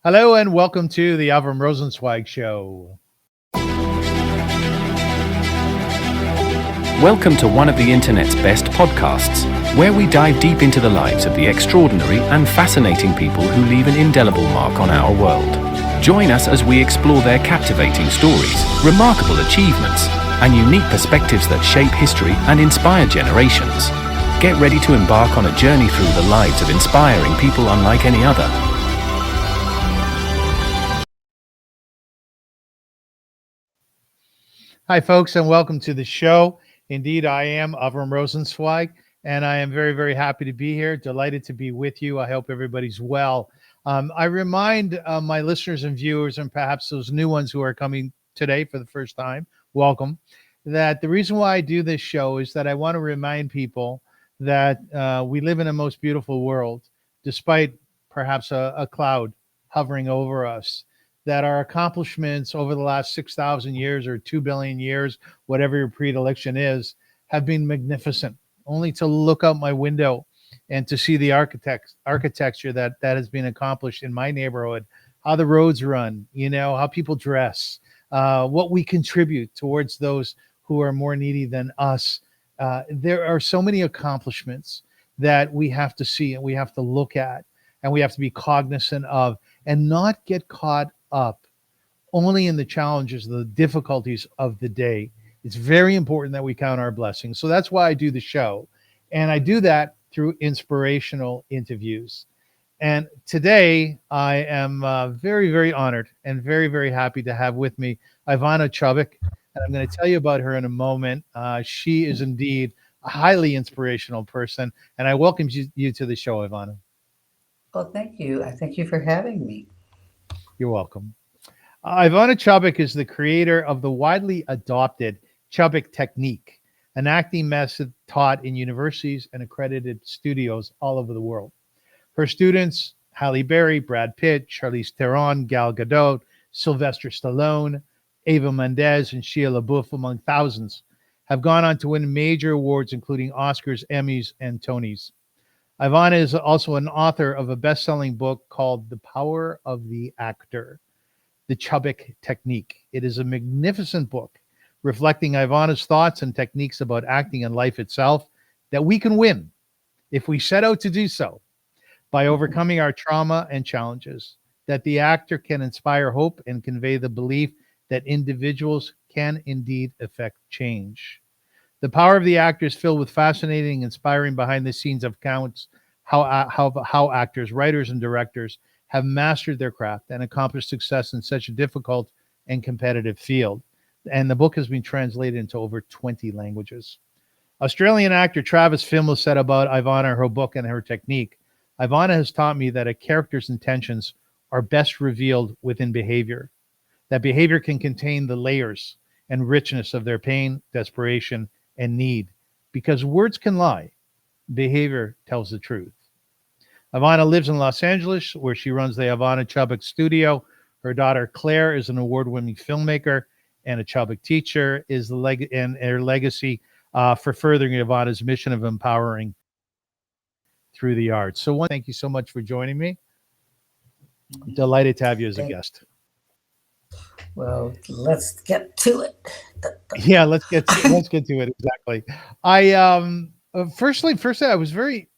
Hello and welcome to the Avrum Rosensweig Show. Welcome to one of the internet's best podcasts, where we dive deep into the lives of the extraordinary and fascinating people who leave an indelible mark on our world. Join us as we explore their captivating stories, remarkable achievements, and unique perspectives that shape history and inspire generations. Get ready to embark on a journey through the lives of inspiring people unlike any other. Hi, folks, and welcome to the show. Indeed, I am Avrum Rosensweig, and I am very, very happy to be here. Delighted to be with you. I hope everybody's well. I remind my listeners and viewers, and perhaps those new ones who are coming today for the first time, welcome, that the reason why I do this show is that I want to remind people that we live in a most beautiful world, despite perhaps a cloud hovering over us, that our accomplishments over the last 6,000 years or 2 billion years, whatever your predilection is, have been magnificent. Only to look out my window and to see the architecture that has been accomplished in my neighborhood, how the roads run, how people dress, what we contribute towards those who are more needy than us. There are so many accomplishments that we have to see and we have to look at and we have to be cognizant of and not get caught up only in the challenges, the difficulties of the day. It's very important that we count our blessings. So that's why I do the show. And I do that through inspirational interviews. And today I am very, very honored and very, very happy to have with me Ivana Chubbuck. And I'm going to tell you about her in a moment. She is indeed a highly inspirational person. And I welcome you to the show, Ivana. Well, thank you. I thank you for having me. You're welcome. Ivana Chubbuck is the creator of the widely adopted Chubbuck technique, an acting method taught in universities and accredited studios all over the world. Her students, Halle Berry, Brad Pitt, Charlize Theron, Gal Gadot, Sylvester Stallone, Eva Mendes, and Shia LaBeouf, among thousands, have gone on to win major awards, including Oscars, Emmys, and Tonys. Ivana is also an author of a best-selling book called The Power of the Actor, The Chubbuck Technique. It is a magnificent book reflecting Ivana's thoughts and techniques about acting and life itself that we can win if we set out to do so by overcoming our trauma and challenges, that the actor can inspire hope and convey the belief that individuals can indeed affect change. The Power of the Actor is filled with fascinating, inspiring behind-the-scenes accounts how actors, writers, and directors have mastered their craft and accomplished success in such a difficult and competitive field. And the book has been translated into over 20 languages. Australian actor Travis Fimmel said about Ivana, her book, and her technique, Ivana has taught me that a character's intentions are best revealed within behavior, that behavior can contain the layers and richness of their pain, desperation, and need. Because words can lie, behavior tells the truth. Ivana lives in Los Angeles, where she runs the Ivana Chubbuck Studio. Her daughter Claire is an award-winning filmmaker and a Chubbuck teacher. And her legacy for furthering Ivana's mission of empowering through the arts. So, thank you so much for joining me. Delighted to have you as a guest. Well, let's get to it. Yeah, let's get to it exactly. I firstly, I was very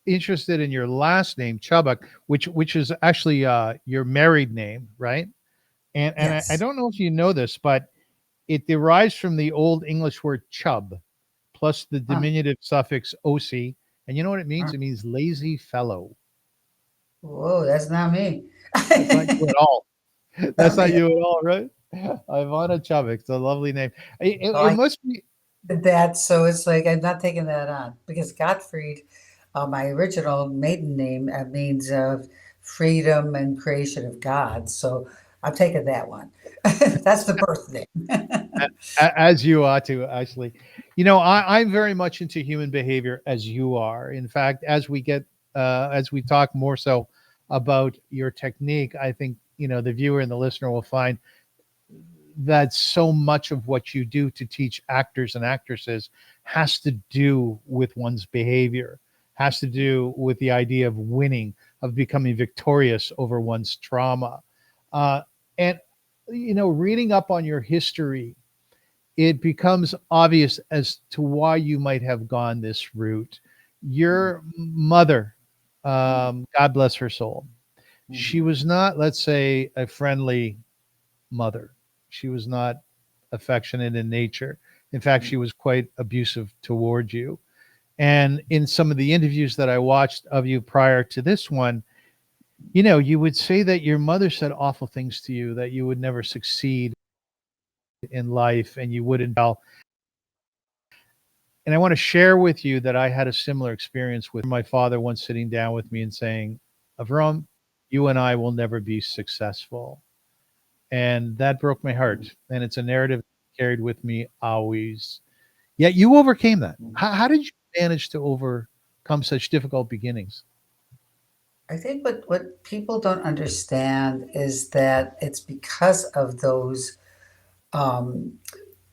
interested in your last name, Chubbuck, which is actually your married name, right? And I Yes. don't know if you know this, but it derives from the Old English word chub plus the Huh. diminutive suffix oc. And you know what it means? Huh. It means lazy fellow. Whoa, that's not me. That's not you at all. That's Not not me. you at all, right? Ivana Chubbuck. It's a lovely name. Oh, It I must be. did that, so it's like I'm not taking that on because Gottfried, my original maiden name, means freedom and creation of God. So I'm taking that one. That's the birth name. As you ought to, actually. I'm very much into human behavior as you are. In fact, as we talk more so about your technique, I think, the viewer and the listener will find that so much of what you do to teach actors and actresses has to do with one's behavior, has to do with the idea of winning, of becoming victorious over one's trauma. Uh, and, reading up on your history, it becomes obvious as to why you might have gone this route. Your mother, God bless her soul, she was not, let's say, a friendly mother. She was not affectionate in nature. In fact, she was quite abusive toward you. And in some of the interviews that I watched of you prior to this one, you would say that your mother said awful things to you, that you would never succeed in life and you wouldn't tell. And I want to share with you that I had a similar experience with my father once sitting down with me and saying, Avrum, you and I will never be successful. And that broke my heart. And it's a narrative carried with me always. Yet you overcame that. How did you manage to overcome such difficult beginnings? I think what people don't understand is that it's because of um,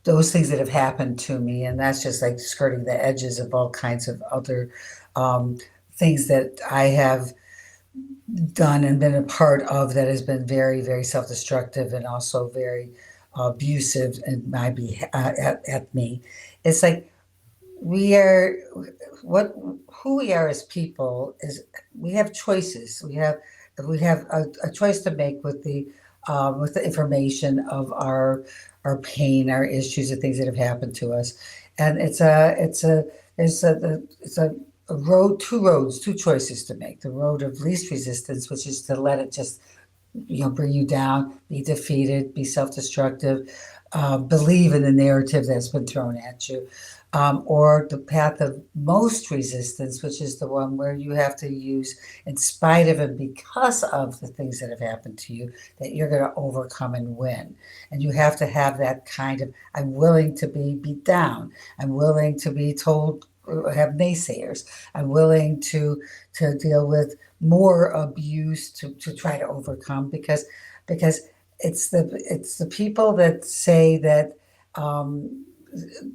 those things that have happened to me, and that's just like skirting the edges of all kinds of other um, things that I have done and been a part of that has been very, very self-destructive and also very abusive in at me. It's like we are what who we are as people is we have choices. We have a choice to make with the information of our pain, our issues, the things that have happened to us, and it's a road, two roads, two choices to make. The road of least resistance, which is to let it just bring you down, be defeated, be self-destructive, believe in the narrative that's been thrown at you, or the path of most resistance, which is the one where you have to use, in spite of and because of the things that have happened to you, that you're going to overcome and win. And you have to have that kind of, I'm willing to be beat down. I'm willing to be told, have naysayers. I'm willing to deal with more abuse to try to overcome because it's the people that say um,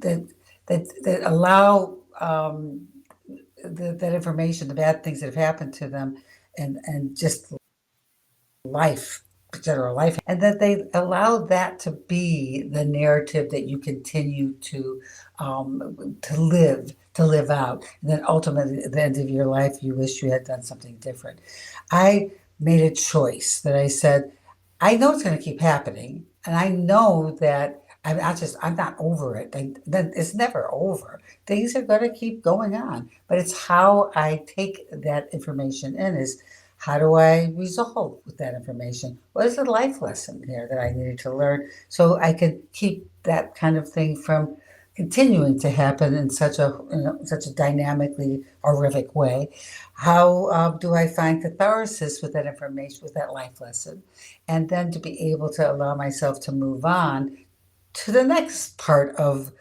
that that allow that information, the bad things that have happened to them, and just life, general life, and that they allow that to be the narrative that you continue to live out, and then ultimately at the end of your life, you wish you had done something different. I made a choice that I said, I know it's going to keep happening, and I know that I'm not over it. That it's never over. Things are going to keep going on, but it's how I take that information in is how do I resolve with that information? What is the life lesson here that I needed to learn so I could keep that kind of thing from continuing to happen in such a dynamically horrific way? How do I find catharsis with that information, with that life lesson, and then to be able to allow myself to move on to the next part of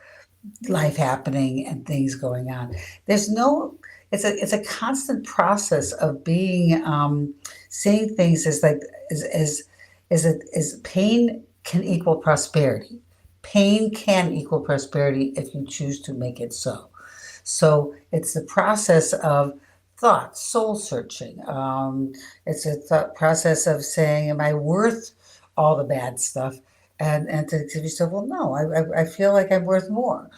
life happening and things going on. There's no it's a constant process of being seeing things as like as pain can equal prosperity. Pain can equal prosperity if you choose to make it so. So it's the process of thought, soul searching. It's a thought process of saying, "Am I worth all the bad stuff?" And to yourself, well, no, I feel like I'm worth more.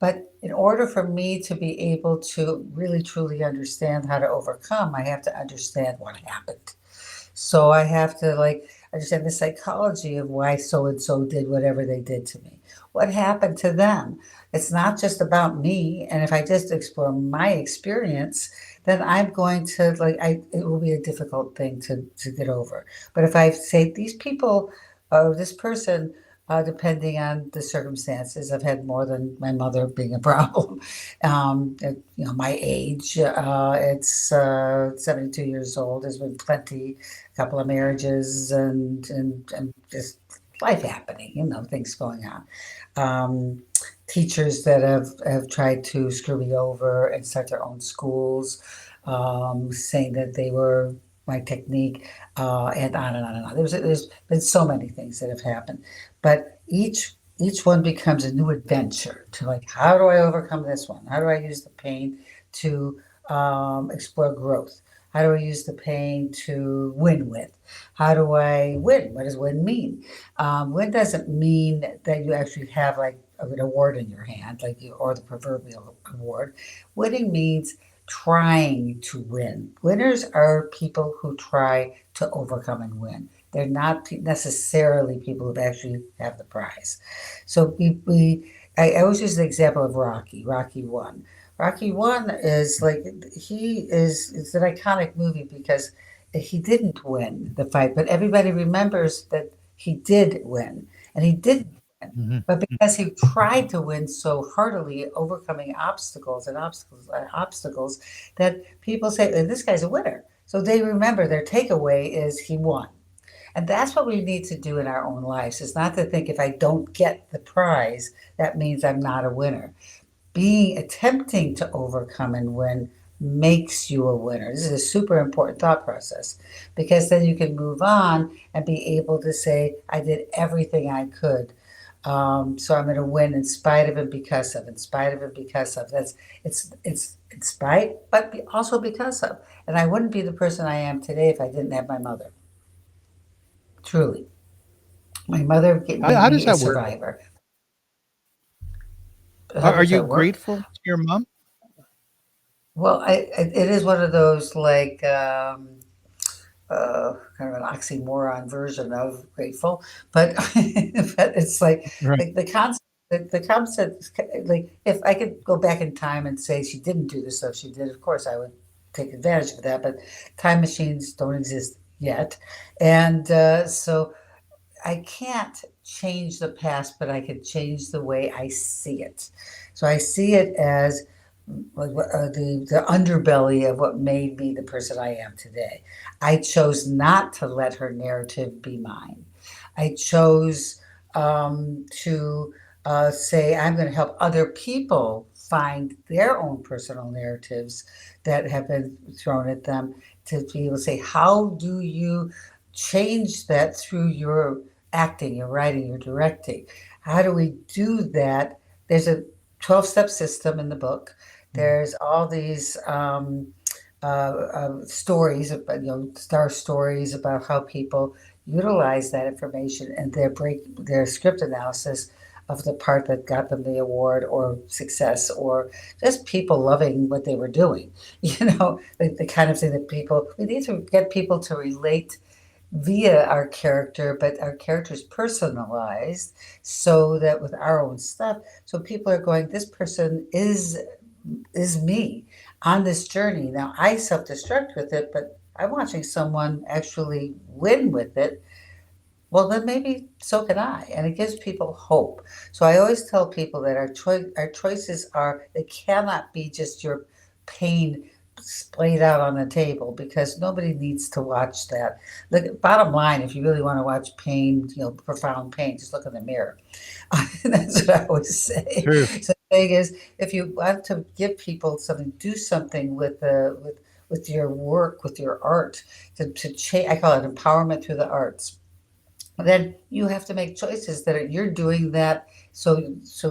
But in order for me to be able to really truly understand how to overcome, I have to understand what happened. So I have to like understand the psychology of why so and so did whatever they did to me. What happened to them? It's not just about me. And if I just explore my experience, then I'm going to it will be a difficult thing to get over. But if I say these people, this person, depending on the circumstances, I've had more than my mother being a problem. My age, it's 72 years old. There's been plenty, a couple of marriages, and just life happening, things going on. Um, Teachers that have tried to screw me over and start their own schools, saying that they were my technique, and on and on and on. There's been so many things that have happened, but each one becomes a new adventure to like, how do I overcome this one? How do I use the pain to explore growth? How do I use the pain to win with? How do I win? What does win mean? Win doesn't mean that you actually have like an award in your hand, like you, or the proverbial award. Winning means trying to win. Winners are people who try to overcome and win. They're not necessarily people who actually have the prize. So I always use the example of Rocky. Rocky One. Rocky One is like he is. It's an iconic movie because he didn't win the fight, but everybody remembers that he did win, and he did win. Mhm. But because he tried to win so heartily, overcoming obstacles and obstacles and obstacles, that people say, this guy's a winner. So they remember their takeaway is he won. And that's what we need to do in our own lives, is not to think if I don't get the prize, that means I'm not a winner. Being attempting to overcome and win makes you a winner. This is a super important thought process, because then you can move on and be able to say, I did everything I could. So I'm going to win in spite of it, because of, in spite of it, because of. It's in spite, but also because of. And I wouldn't be the person I am today if I didn't have my mother. Truly, my mother made How does me a that work? survivor. How Are does you that work? grateful to your mom? Well, it is one of those like kind of an oxymoron version of grateful, but but it's Right. like the concept. The concept is like if I could go back in time and say she didn't do the stuff she did, of course I would take advantage of that. But time machines don't exist yet, and so I can't change the past, but I can change the way I see it. So I see it as like the underbelly of what made me the person I am today. I chose not to let her narrative be mine. I chose to say I'm going to help other people find their own personal narratives that have been thrown at them, to be able to say, how do you change that through your acting, your writing, your directing? How do we do that? There's a 12-step system in the book. Mm. There's all these stories, about, star stories about how people utilize that information and their script analysis of the part that got them the award or success, or just people loving what they were doing. The kind of thing that people, we need to get people to relate via our character, but our character is personalized so that with our own stuff, so people are going, this person is me on this journey. Now I self-destruct with it, but I'm watching someone actually win with it. Well, then maybe so can I, and it gives people hope. So I always tell people that our choices are, they cannot be just your pain splayed out on the table, because nobody needs to watch that. The bottom line, if you really want to watch pain, profound pain, just look in the mirror. That's what I always say. True. So the thing is, if you want to give people something, do something with your work, with your art, to change. I call it empowerment through the arts. Then you have to make choices that you're doing that, so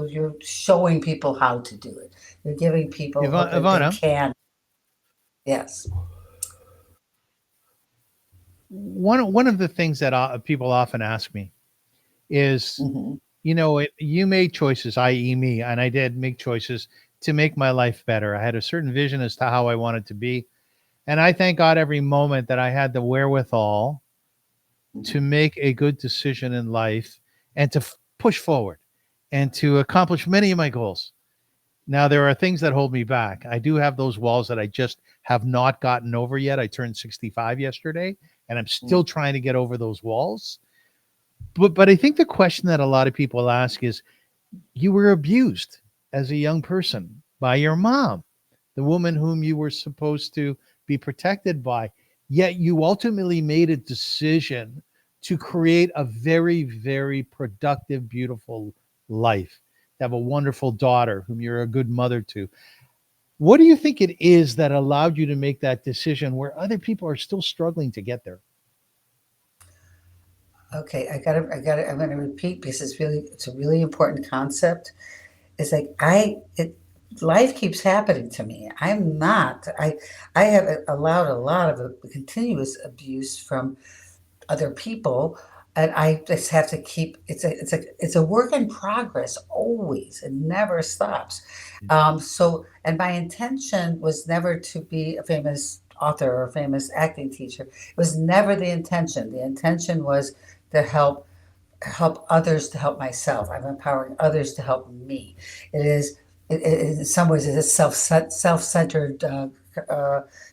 you're showing people how to do it. You're giving people hope that they Ivana, can. Yes. one of the things that people often ask me is, Hmm. you made choices, i.e., me, and I did make choices to make my life better. I had a certain vision as to how I wanted to be, and I thank God every moment that I had the wherewithal to make a good decision in life and to push forward and to accomplish many of my goals. Now, there are things that hold me back. I do have those walls that I just have not gotten over yet. I turned 65 yesterday, and I'm still trying to get over those walls. But I think the question that a lot of people ask is, you were abused as a young person by your mom, the woman whom you were supposed to be protected by. Yet you ultimately made a decision to create a very, very productive, beautiful life, to have a wonderful daughter whom you're a good mother to. What do you think it is that allowed you to make that decision where other people are still struggling to get there? Okay, I'm gonna repeat, because it's a really important concept. It's like I it life keeps happening to me. I have allowed a lot of continuous abuse from other people, and I just have to keep it's a work in progress always. It never stops. So, and my intention was never to be a famous author or a famous acting teacher. It was never the intention. The intention was to help others to help myself. I'm empowering others to help me. It is, in some ways, it is self-centered, uh,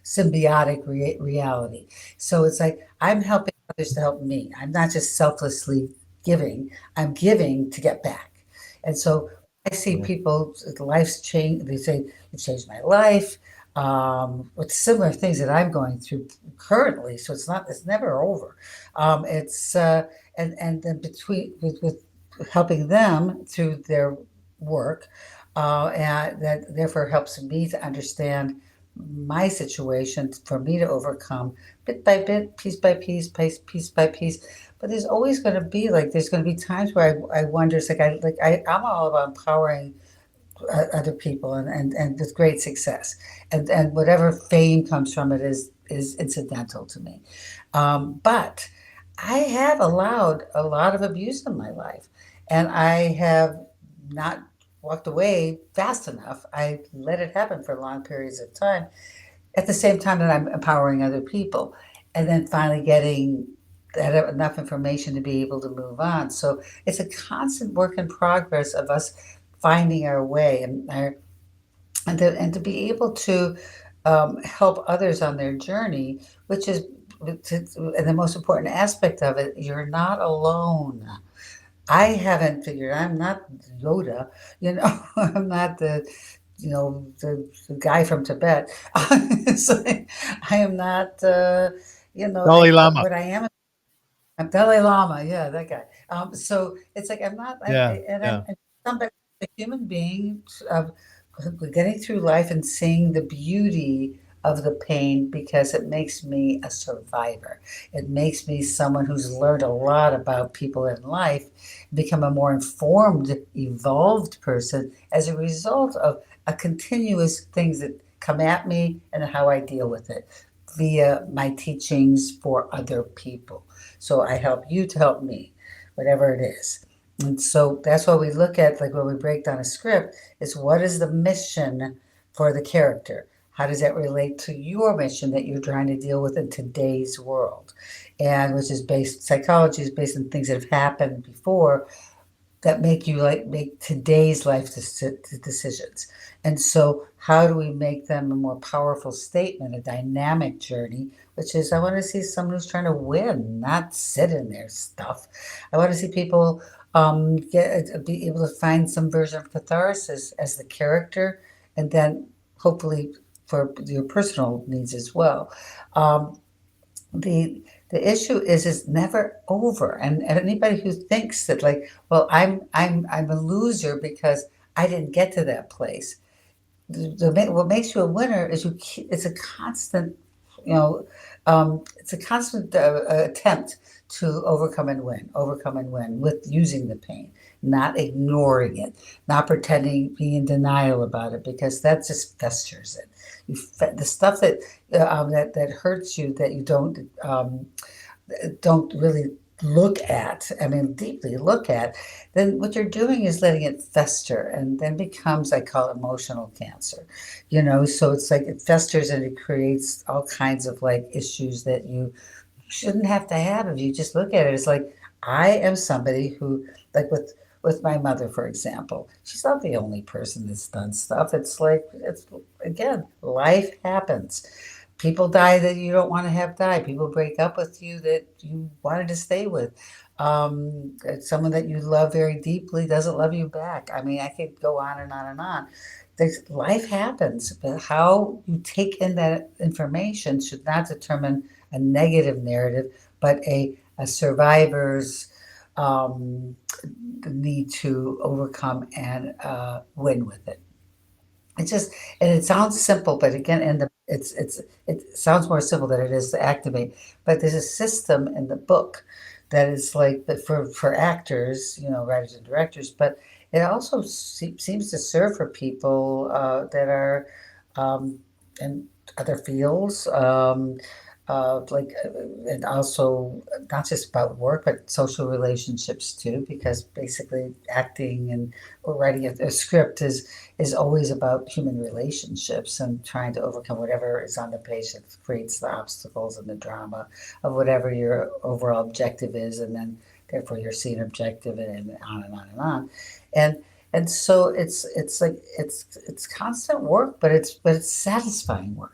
symbiotic reality. So it's like I'm helping others to help me. I'm not just selflessly giving. I'm giving to get back. And so I see Yeah. people, life's changed. They say it changed my life. With similar things that I'm going through currently, so it's never over. It's and then between with helping them through their work, and that therefore helps me to understand my situation for me to overcome bit by bit, piece by piece by piece. But there's always going to be like there's going to be times where I wonder. It's I'm all about empowering other people and with great success, and whatever fame comes from it is incidental to me. But I have allowed a lot of abuse in my life, and I have not walked away fast enough. I let it happen for long periods of time at the same time that I'm empowering other people, and then finally getting that enough information to be able to move on. So it's a constant work in progress of us finding our way and to be able to help others on their journey, which is and the most important aspect of it. You're not alone. I haven't figured. I'm not Yoda, you know. I'm not the guy from Tibet. So I am not. Dalai Lama. What I am. I'm Dalai Lama. Yeah, that guy. So it's like I'm not. Yeah, yeah. I'm somebody, a human being of getting through life and seeing the beauty of the pain because it makes me a survivor. It makes me someone who's learned a lot about people in life, become a more informed, evolved person as a result of a continuous things that come at me and how I deal with it via my teachings for other people. So I help you to help me, whatever it is. And so that's what we look at, like when we break down a script, is what is the mission for the character? How does that relate to your mission that you're trying to deal with in today's world? And which is based, psychology is based on things that have happened before that make you like make today's life decisions. And so, how do we make them a more powerful statement, a dynamic journey? Which is, I want to see someone who's trying to win, not sit in their stuff. I want to see people be able to find some version of catharsis as the character, and then hopefully for your personal needs as well. Um, the issue is it's never over, and anybody who thinks that like, well, I'm a loser because I didn't get to that place. What makes you a winner is it's a constant, you know, it's a constant attempt to overcome and win with using the pain, not ignoring it, not pretending, being in denial about it, because that just festers it. The stuff that hurts you that you don't really look at, I mean, deeply look at, then what you're doing is letting it fester and then becomes, I call it emotional cancer. So it's like it festers and it creates all kinds of like issues that you shouldn't have to have if you just look at it. It's like I am somebody who, like with my mother, for example, she's not the only person that's done stuff. It's like it's again, life happens. People die that you don't want to have die. People break up with you that you wanted to stay with. Someone that you love very deeply doesn't love you back. I mean, I could go on and on and on. Life happens, but how you take in that information should not determine a negative narrative, but a survivor's um, need to overcome and win with it. It's just, and it sounds simple, but again, it sounds more simple than it is to activate. But there's a system in the book that is like, but for actors, writers and directors, but it also seems to serve for people that are um, in other fields, and also not just about work, but social relationships too, because basically acting and or writing a script is always about human relationships and trying to overcome whatever is on the page that creates the obstacles and the drama of whatever your overall objective is, and then therefore your scene objective, and on and on and on. And and so it's like it's constant work, but it's satisfying work.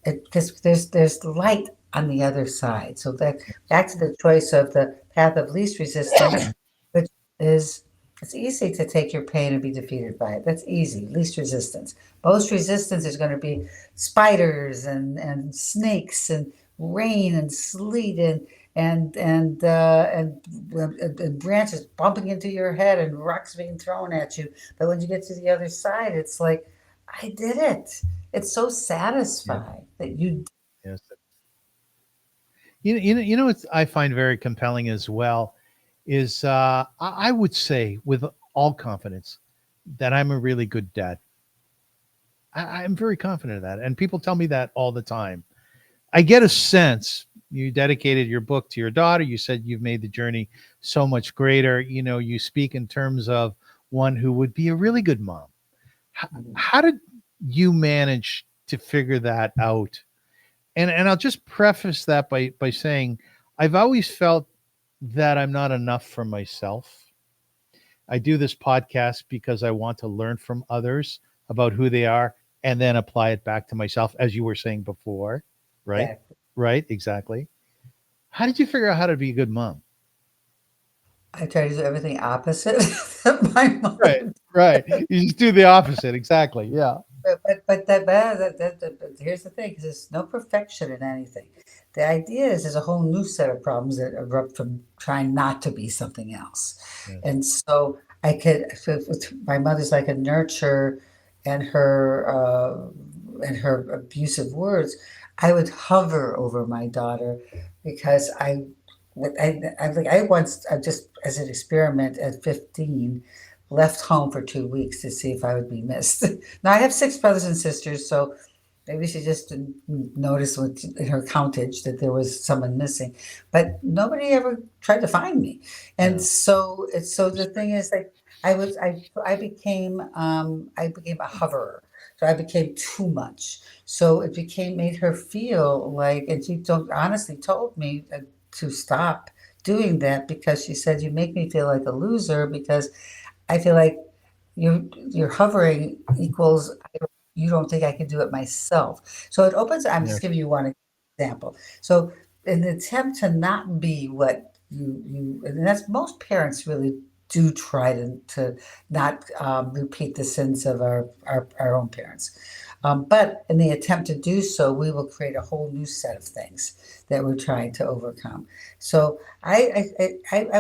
Because there's light on the other side. So that back to the choice of the path of least resistance, which is it's easy to take your pain and be defeated by it. That's easy, least resistance. Most resistance is going to be spiders and snakes and rain and sleet and branches bumping into your head and rocks being thrown at you. But when you get to the other side, it's like, I did it. It's so Yeah. satisfying that you Yes. What I find very compelling as well is I would say with all confidence that I'm a really good dad. I'm very confident of that, and people tell me that all the time. I get a sense you dedicated your book to your daughter. You said you've made the journey so much greater. You speak in terms of one who would be a really good mom. How did you manage to figure that out? And I'll just preface that by saying I've always felt that I'm not enough for myself. I do this podcast because I want to learn from others about who they are and then apply it back to myself, as you were saying before, right? yeah, Right, exactly. How did you figure out how to be a good mom? I try to do everything opposite that my Right, mother. right. You just do the opposite, exactly. Yeah. But here's the thing, 'cause there's no perfection in anything. The idea is there's a whole new set of problems that erupt from trying not to be something else. Yes. And so I could, so with my mother's like a nurture and her abusive words, I would hover over my daughter because I once, I just as an experiment at 15, left home for 2 weeks to see if I would be missed. Now I have six brothers and sisters, so maybe she just didn't notice in her countage that there was someone missing. But nobody ever tried to find me. And Yeah. so the Interesting. thing is like I became a hoverer. So I became too much. So it became made her feel like, and she honestly told me to stop doing that because she said, you make me feel like a loser because I feel like you're hovering equals you don't think I can do it myself. So it opens. I'm just Yes. giving you one example. So in the attempt to not be what and that's most parents really do try to not repeat the sins of our own parents. But in the attempt to do so, we will create a whole new set of things that we're trying to overcome. So I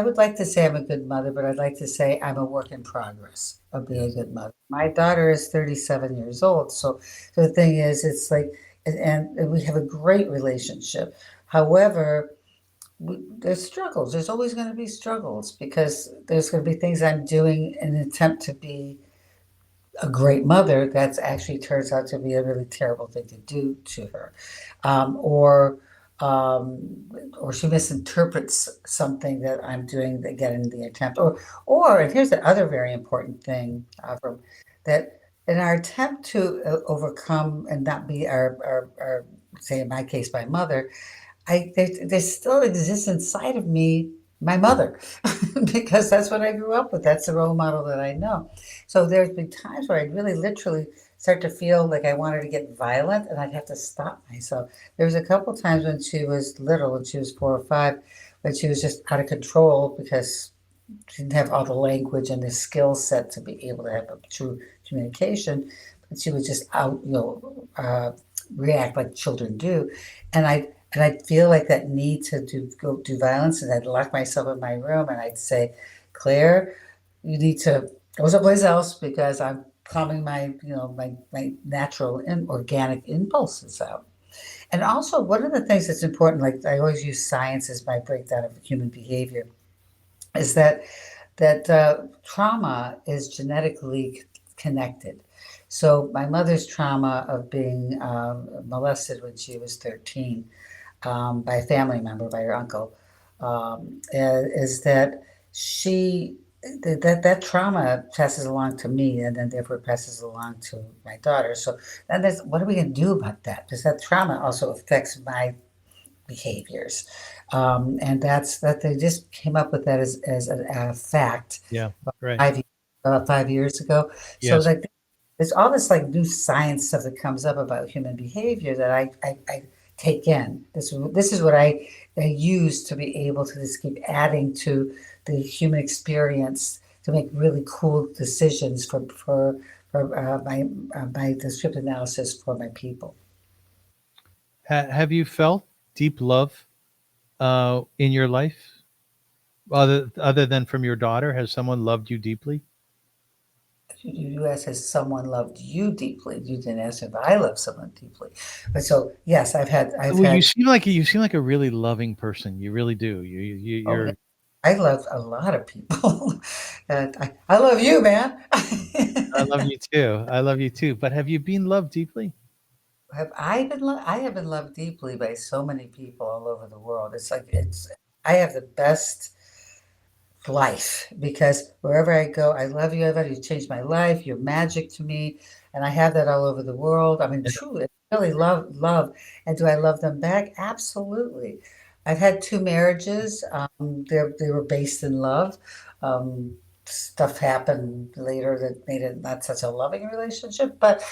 would like to say I'm a good mother, but I'd like to say I'm a work in progress of being a Yes. good mother. My daughter is 37 years old, so the thing is, it's like, and we have a great relationship. However, there's struggles. There's always going to be struggles because there's going to be things I'm doing in an attempt to be a great mother that's actually turns out to be a really terrible thing to do to her, um, or um, or she misinterprets something that I'm doing again in the attempt, or and here's the other very important thing, Avrum, that in our attempt to overcome and not be our say in my case my mother, there still exists inside of me my mother because that's what I grew up with. That's the role model that I know. So there's been times where I'd really literally start to feel like I wanted to get violent and I'd have to stop myself. There was a couple times when she was little, when she was 4 or 5, when she was just out of control because she didn't have all the language and the skill set to be able to have a true communication, but she would just react like children do, and I'd feel like that need to go do violence, and I'd lock myself in my room, and I'd say, Claire, you need to go someplace else because I'm calming my natural and organic impulses out. And also, one of the things that's important, like I always use science as my breakdown of human behavior, is that that trauma is genetically connected. So my mother's trauma of being molested when she was 13 by a family member, by her uncle, is that she that trauma passes along to me, and then therefore passes along to my daughter. So then, there's, what are we going to do about that? Because that trauma also affects my behaviors, and that's that they just came up with that as a fact Yeah. about Right. 5 years ago. So Yes. like there's all this like new science stuff that comes up about human behavior that I take in. This is what I use to be able to just keep adding to the human experience to make really cool decisions for my the script analysis for my people. Have you felt deep love in your life, other than from your daughter? Has someone loved you deeply? You asked if someone loved you deeply. You didn't ask if I love someone deeply. But so yes, I've Well, had. you seem like a really loving person. You really do. Oh, yeah, You're. I love a lot of people. And I love you, man. I love you too. I love you too. But have you been loved deeply? I have been loved deeply by so many people all over the world. It's like it's I have the best life because wherever I go, I love you. I love you. You changed my life. You're magic to me, and I have that all over the world. I mean, Yeah. truly, I really love. And do I love them back? Absolutely. I've had two marriages. They were based in love. Stuff happened later that made it not such a loving relationship, but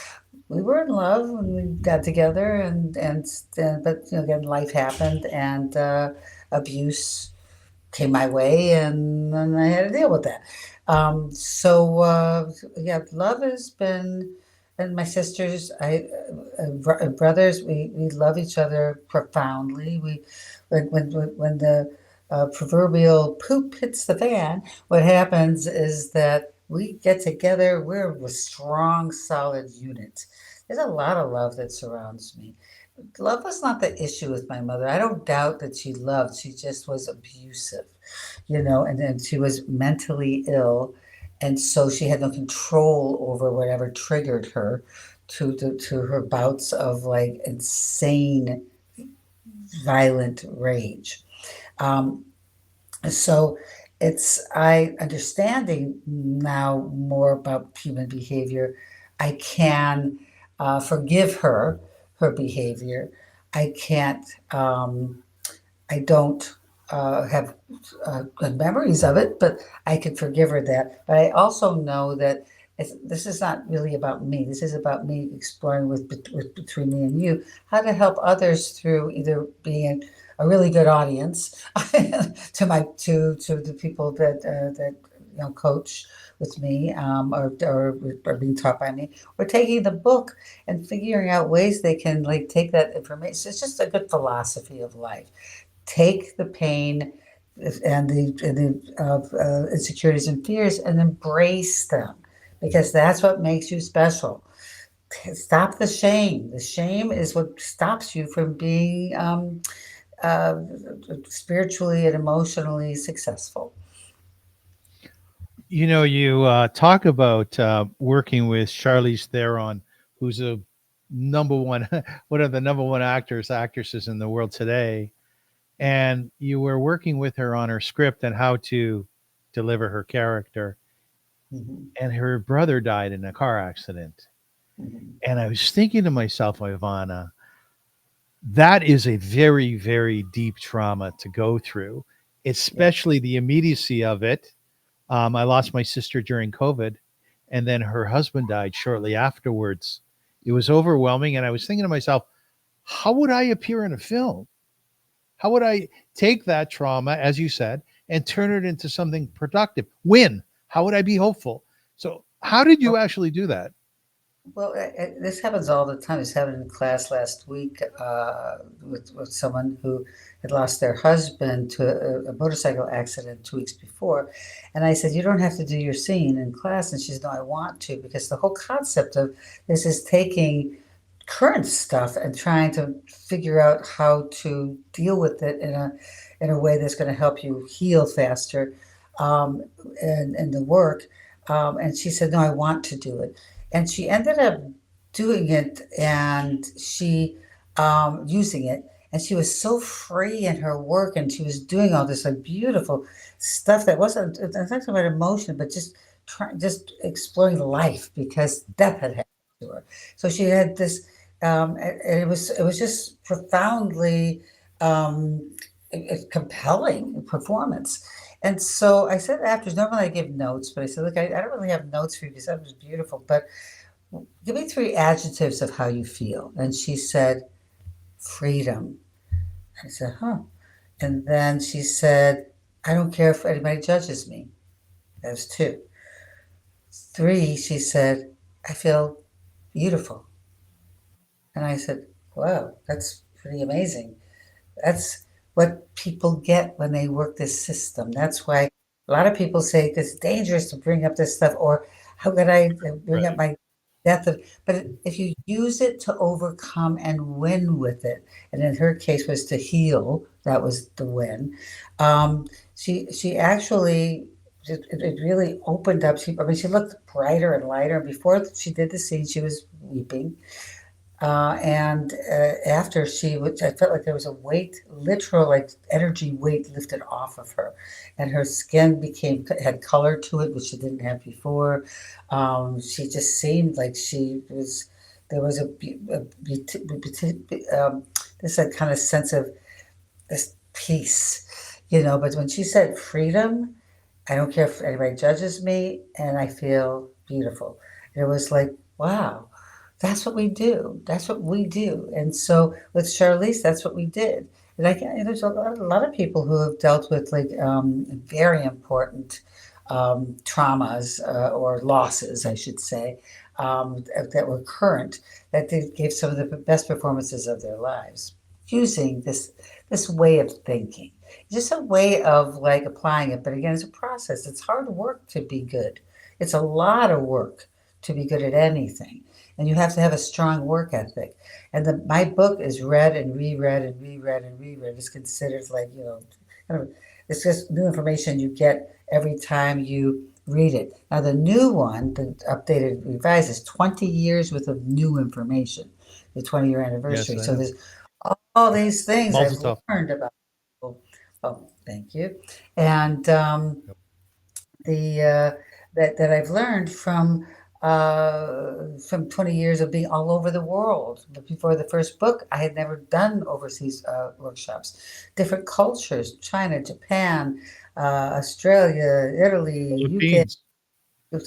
we were in love when we got together, and but again, life happened, and abuse came my way, and then I had to deal with that. Yeah, love has been, and my sisters, brothers, we love each other profoundly. When the proverbial poop hits the fan, what happens is that we get together. We're a strong, solid unit. There's a lot of love that surrounds me. Love was not the issue with my mother. I don't doubt that she loved. She just was abusive, and then she was mentally ill, and so she had no control over whatever triggered her to her bouts of like insane, violent rage. Um, so it's I understanding now more about human behavior. I can forgive her behavior. I can't. I don't have good memories of it, but I can forgive her that. But I also know that this is not really about me. This is about me exploring with between me and you how to help others through either being a really good audience to the people that coach with me, or are being taught by me, or taking the book and figuring out ways they can like take that information. It's just a good philosophy of life. Take the pain and the insecurities and fears and embrace them because that's what makes you special. Stop the shame. The shame is what stops you from being uh, spiritually and emotionally successful. You talk about working with Charlize Theron, who's a number one, one of the number one actresses in the world today, and you were working with her on her script and how to deliver her character. Mhm, And her brother died in a car accident. mhm. And I was thinking to myself, Ivana, that is a very, very deep trauma to go through, Yeah. especially the immediacy of it. I lost my sister during COVID, and then her husband died shortly afterwards. It was overwhelming. And I was thinking to myself, how would I appear in a film? How would I take that trauma, as you said, and turn it into something productive? Win. How would I be hopeful? So, how did you actually do that? Well, this happens all the time. This happened in class last week with someone who had lost their husband to a motorcycle accident 2 weeks before. And I said, "You don't have to do your scene in class." And she said, "No, I want to," because the whole concept of this is taking current stuff and trying to figure out how to deal with it in a way that's going to help you heal faster. um, in the work. And she said, "No, I want to do it." And she ended up doing it, and she using it. And she was so free in her work, and she was doing all this like beautiful stuff that wasn't it's not talking about emotion, but just exploring life because death had happened to her. So she had this, and it was just profoundly um, compelling performance. And so I said after, normally I give notes, but I said, look, I don't really have notes for you because that was beautiful, but give me three adjectives of how you feel. And she said, freedom. I said, huh. And then she said, I don't care if anybody judges me. That was two. Three, she said, I feel beautiful. And I said, wow, that's pretty amazing. That's what people get when they work this system. That's why a lot of people say it's dangerous to bring up this stuff, or how could I bring up Right. my death of, but if you use it to overcome and win with it, and in her case was to heal, that was the win. She actually it really opened up. I mean, she looked brighter and lighter. And before she did the scene, she was weeping. And after I felt like there was a weight, literal like energy weight lifted off of her, and her skin had color to it, which she didn't have before. She just seemed like she was. There was this kind of sense of this peace, But when she said freedom, I don't care if anybody judges me, and I feel beautiful. And it was like, wow, that's what we do. That's what we do. And so with Charlize, that's what we did. And there's a lot of people who have dealt with like very important traumas or losses, I should say, that were current, that they gave some of the best performances of their lives using this way of thinking. Just a way of like applying it. But again, it's a process. It's hard work to be good. It's a lot of work to be good at anything. And you have to have a strong work ethic. And my book is read and reread and reread and reread. It's considered like, kind of, it's just new information you get every time you read it. Now, the new one, the updated revised, is 20 years worth of new information, the 20-year Yes, anniversary. I So know. there's all these things I've Mazel learned about people. Oh, thank you. And tov. the that I've learned from 20 years of being all over the world. But before the first book, I had never done overseas workshops, different cultures: China, Japan, Australia, Italy, UK. Philippines.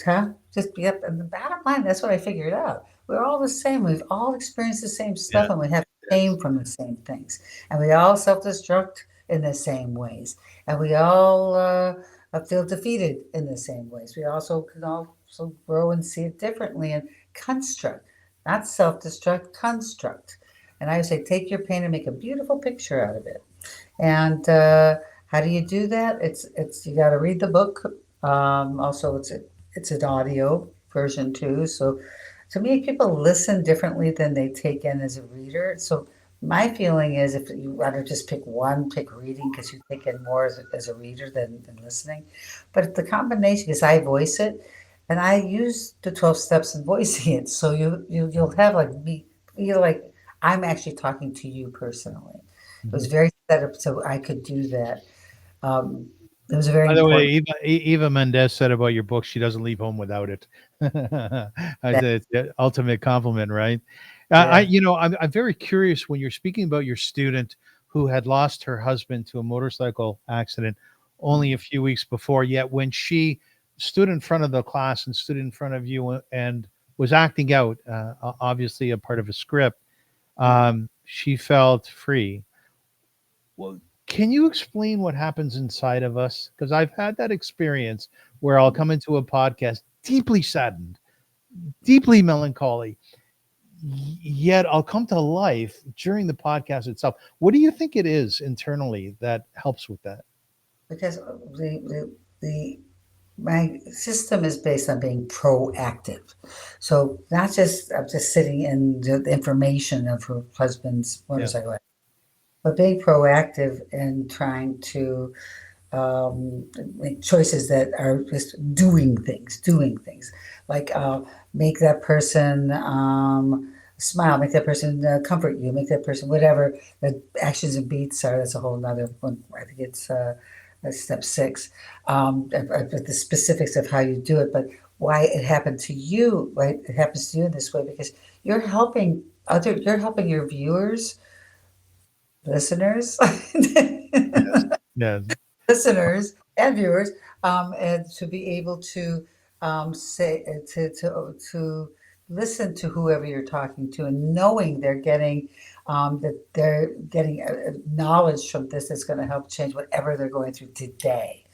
Huh? Just yep. And the bottom line, that's what I figured out. We're all the same. We've all experienced the same Yes, stuff, and we have yes. came from the same things, and we all self-destruct in the same ways, and we all feel defeated in the same ways. We also can also grow and see it differently and construct, not self-destruct, construct. And I would say, take your pain and make a beautiful picture out of it. And how do you do that? It's you got to read the book. Also, it's an audio version too. So to me, people listen differently than they take in as a reader. So my feeling is, if you want to just pick one, pick reading because you take in more as a reader than listening. But the combination, because I voice it, and I use the 12 steps in voicing it. So you'll have like me, like I'm actually talking to you personally. It was Mhm. very set up so I could do that. Um, it was very By the way, important Eva Mendes said about your book, she doesn't leave home without it. I that, said it's the ultimate compliment, right? yeah, I'm very curious when you're speaking about your student who had lost her husband to a motorcycle accident only a few weeks before. Yet when she stood in front of the class and stood in front of you and was acting out, obviously a part of a script, she felt free. Well, can you explain what happens inside of us? Because I've had that experience where I'll come into a podcast deeply saddened, deeply melancholy, yet I'll come to life during the podcast itself. What do you think it is internally that helps with that? because the my system is based on being proactive. So not just I'm just sitting in the information of her husband's Yeah. motorcycle, but being proactive and trying to um, make choices that are just doing things like make that person smile, make that person comfort you, make that person whatever the actions and beats are. That's a whole nother one. I think it's that's step six. But the specifics of how you do it, but why it happened to you, right? It happens to you in this way because you're helping your viewers, listeners, Yes. Yes. listeners and viewers, and to be able to say to listen to whoever you're talking to, and knowing they're getting that they're getting knowledge from this that's going to help change whatever they're going through today.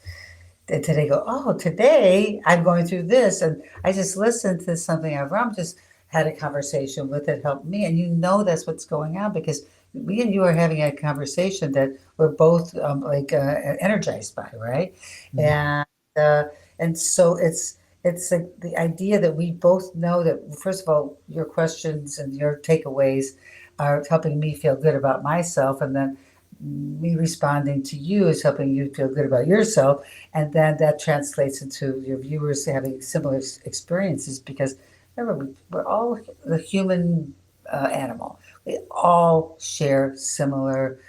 And today go, oh, today I'm going through this. And I just listened to something Avram just had a conversation with it, helped me. And you know that's what's going on because me and you are having a conversation that we're both energized by, right? Mhm. And uh, and so it's like the idea that we both know that first of all, your questions and your takeaways are helping me feel good about myself, and then me responding to you is helping you feel good about yourself, and then that translates into your viewers having similar experiences because remember we're all the human animal. We all share similar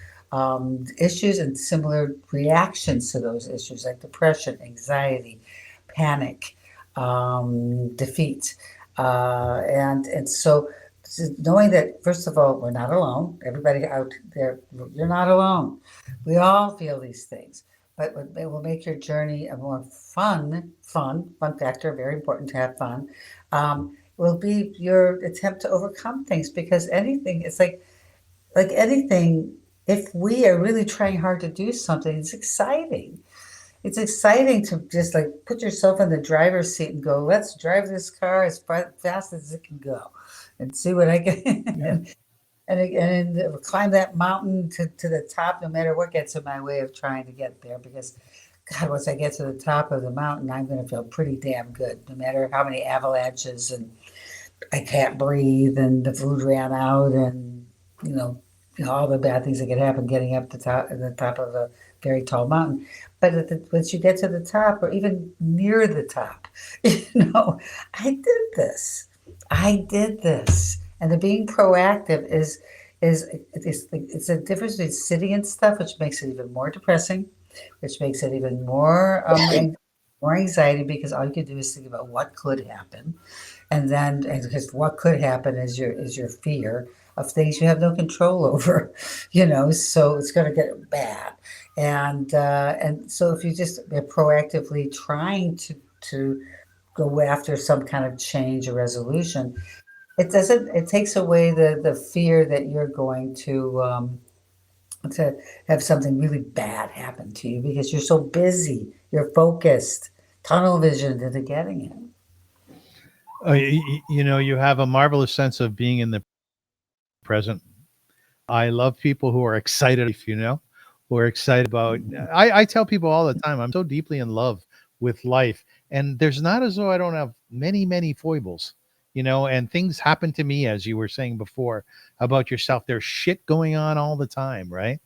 issues and similar reactions to those issues like depression, anxiety, panic, defeat, and so knowing that first of all we're not alone. Everybody out there, you're not alone. We all feel these things, but it will make your journey a more fun factor, very important to have fun, will be your attempt to overcome things because anything, it's like anything, if we are really trying hard to do something, it's exciting. It's exciting to just like put yourself in the driver's seat and go, let's drive this car as fast as it can go and see what I can Yeah. and climb that mountain to the top, no matter what gets in my way of trying to get there. Because, God, once I get to the top of the mountain, I'm going to feel pretty damn good, no matter how many avalanches and I can't breathe and the food ran out and you know, all the bad things that could happen getting up the top of a very tall mountain. But once you get to the top or even near the top, you know, I did this. I did this. And the being proactive is it's a difference between sitting and stuff, which makes it even more depressing, which makes it even more more anxiety because all you can do is think about what could happen, and then and because what could happen is your fear of things you have no control over, you know. So it's going to get bad, and so if you just are proactively trying to go after some kind of change or resolution, it doesn't. It takes away the fear that you're going to have something really bad happen to you because you're so busy, you're focused, tunnel vision into getting it. You know, you have a marvelous sense of being in the present. I love people who are excited, you know, who are excited about. I tell people all the time, I'm so deeply in love with life. And there's not as though I don't have many, many foibles, you know, and things happen to me, as you were saying before about yourself. There's shit going on all the time, right?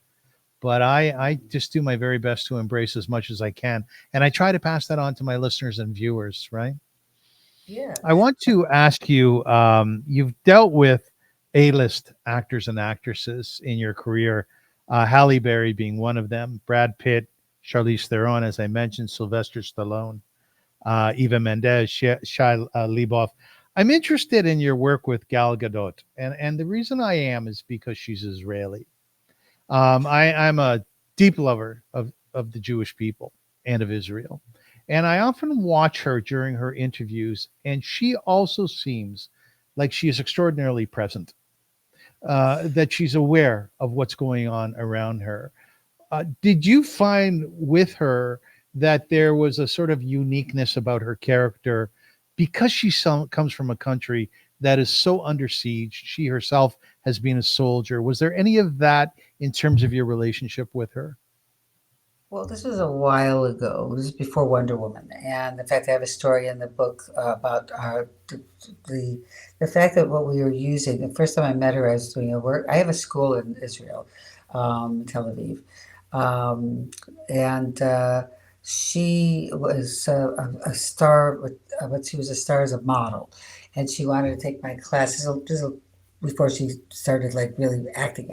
But I just do my very best to embrace as much as I can. And I try to pass that on to my listeners and viewers, right? Yeah. I want to ask you, you've dealt with A-list actors and actresses in your career, Halle Berry being one of them, Brad Pitt, Charlize Theron, as I mentioned, Sylvester Stallone, Eva Mendes, Shia LaBeouf. I'm interested in your work with Gal Gadot, and the reason I am is because she's Israeli. I'm a deep lover of the Jewish people and of Israel. And I often watch her during her interviews, and she also seems like she is extraordinarily present, that she's aware of what's going on around her. Did you find with her that there was a sort of uniqueness about her character because comes from a country that is so under siege? She herself has been a soldier. Was there any of that in terms of your relationship with her? Well, this was a while ago. This is before Wonder Woman, and in fact, I have a story in the book about the the fact that what we were using. The first time I met her, I was doing a work. I have a school in Israel, Tel Aviv, um, and she was a star, but she was a star as a model, and she wanted to take my classes. Before she started like really acting.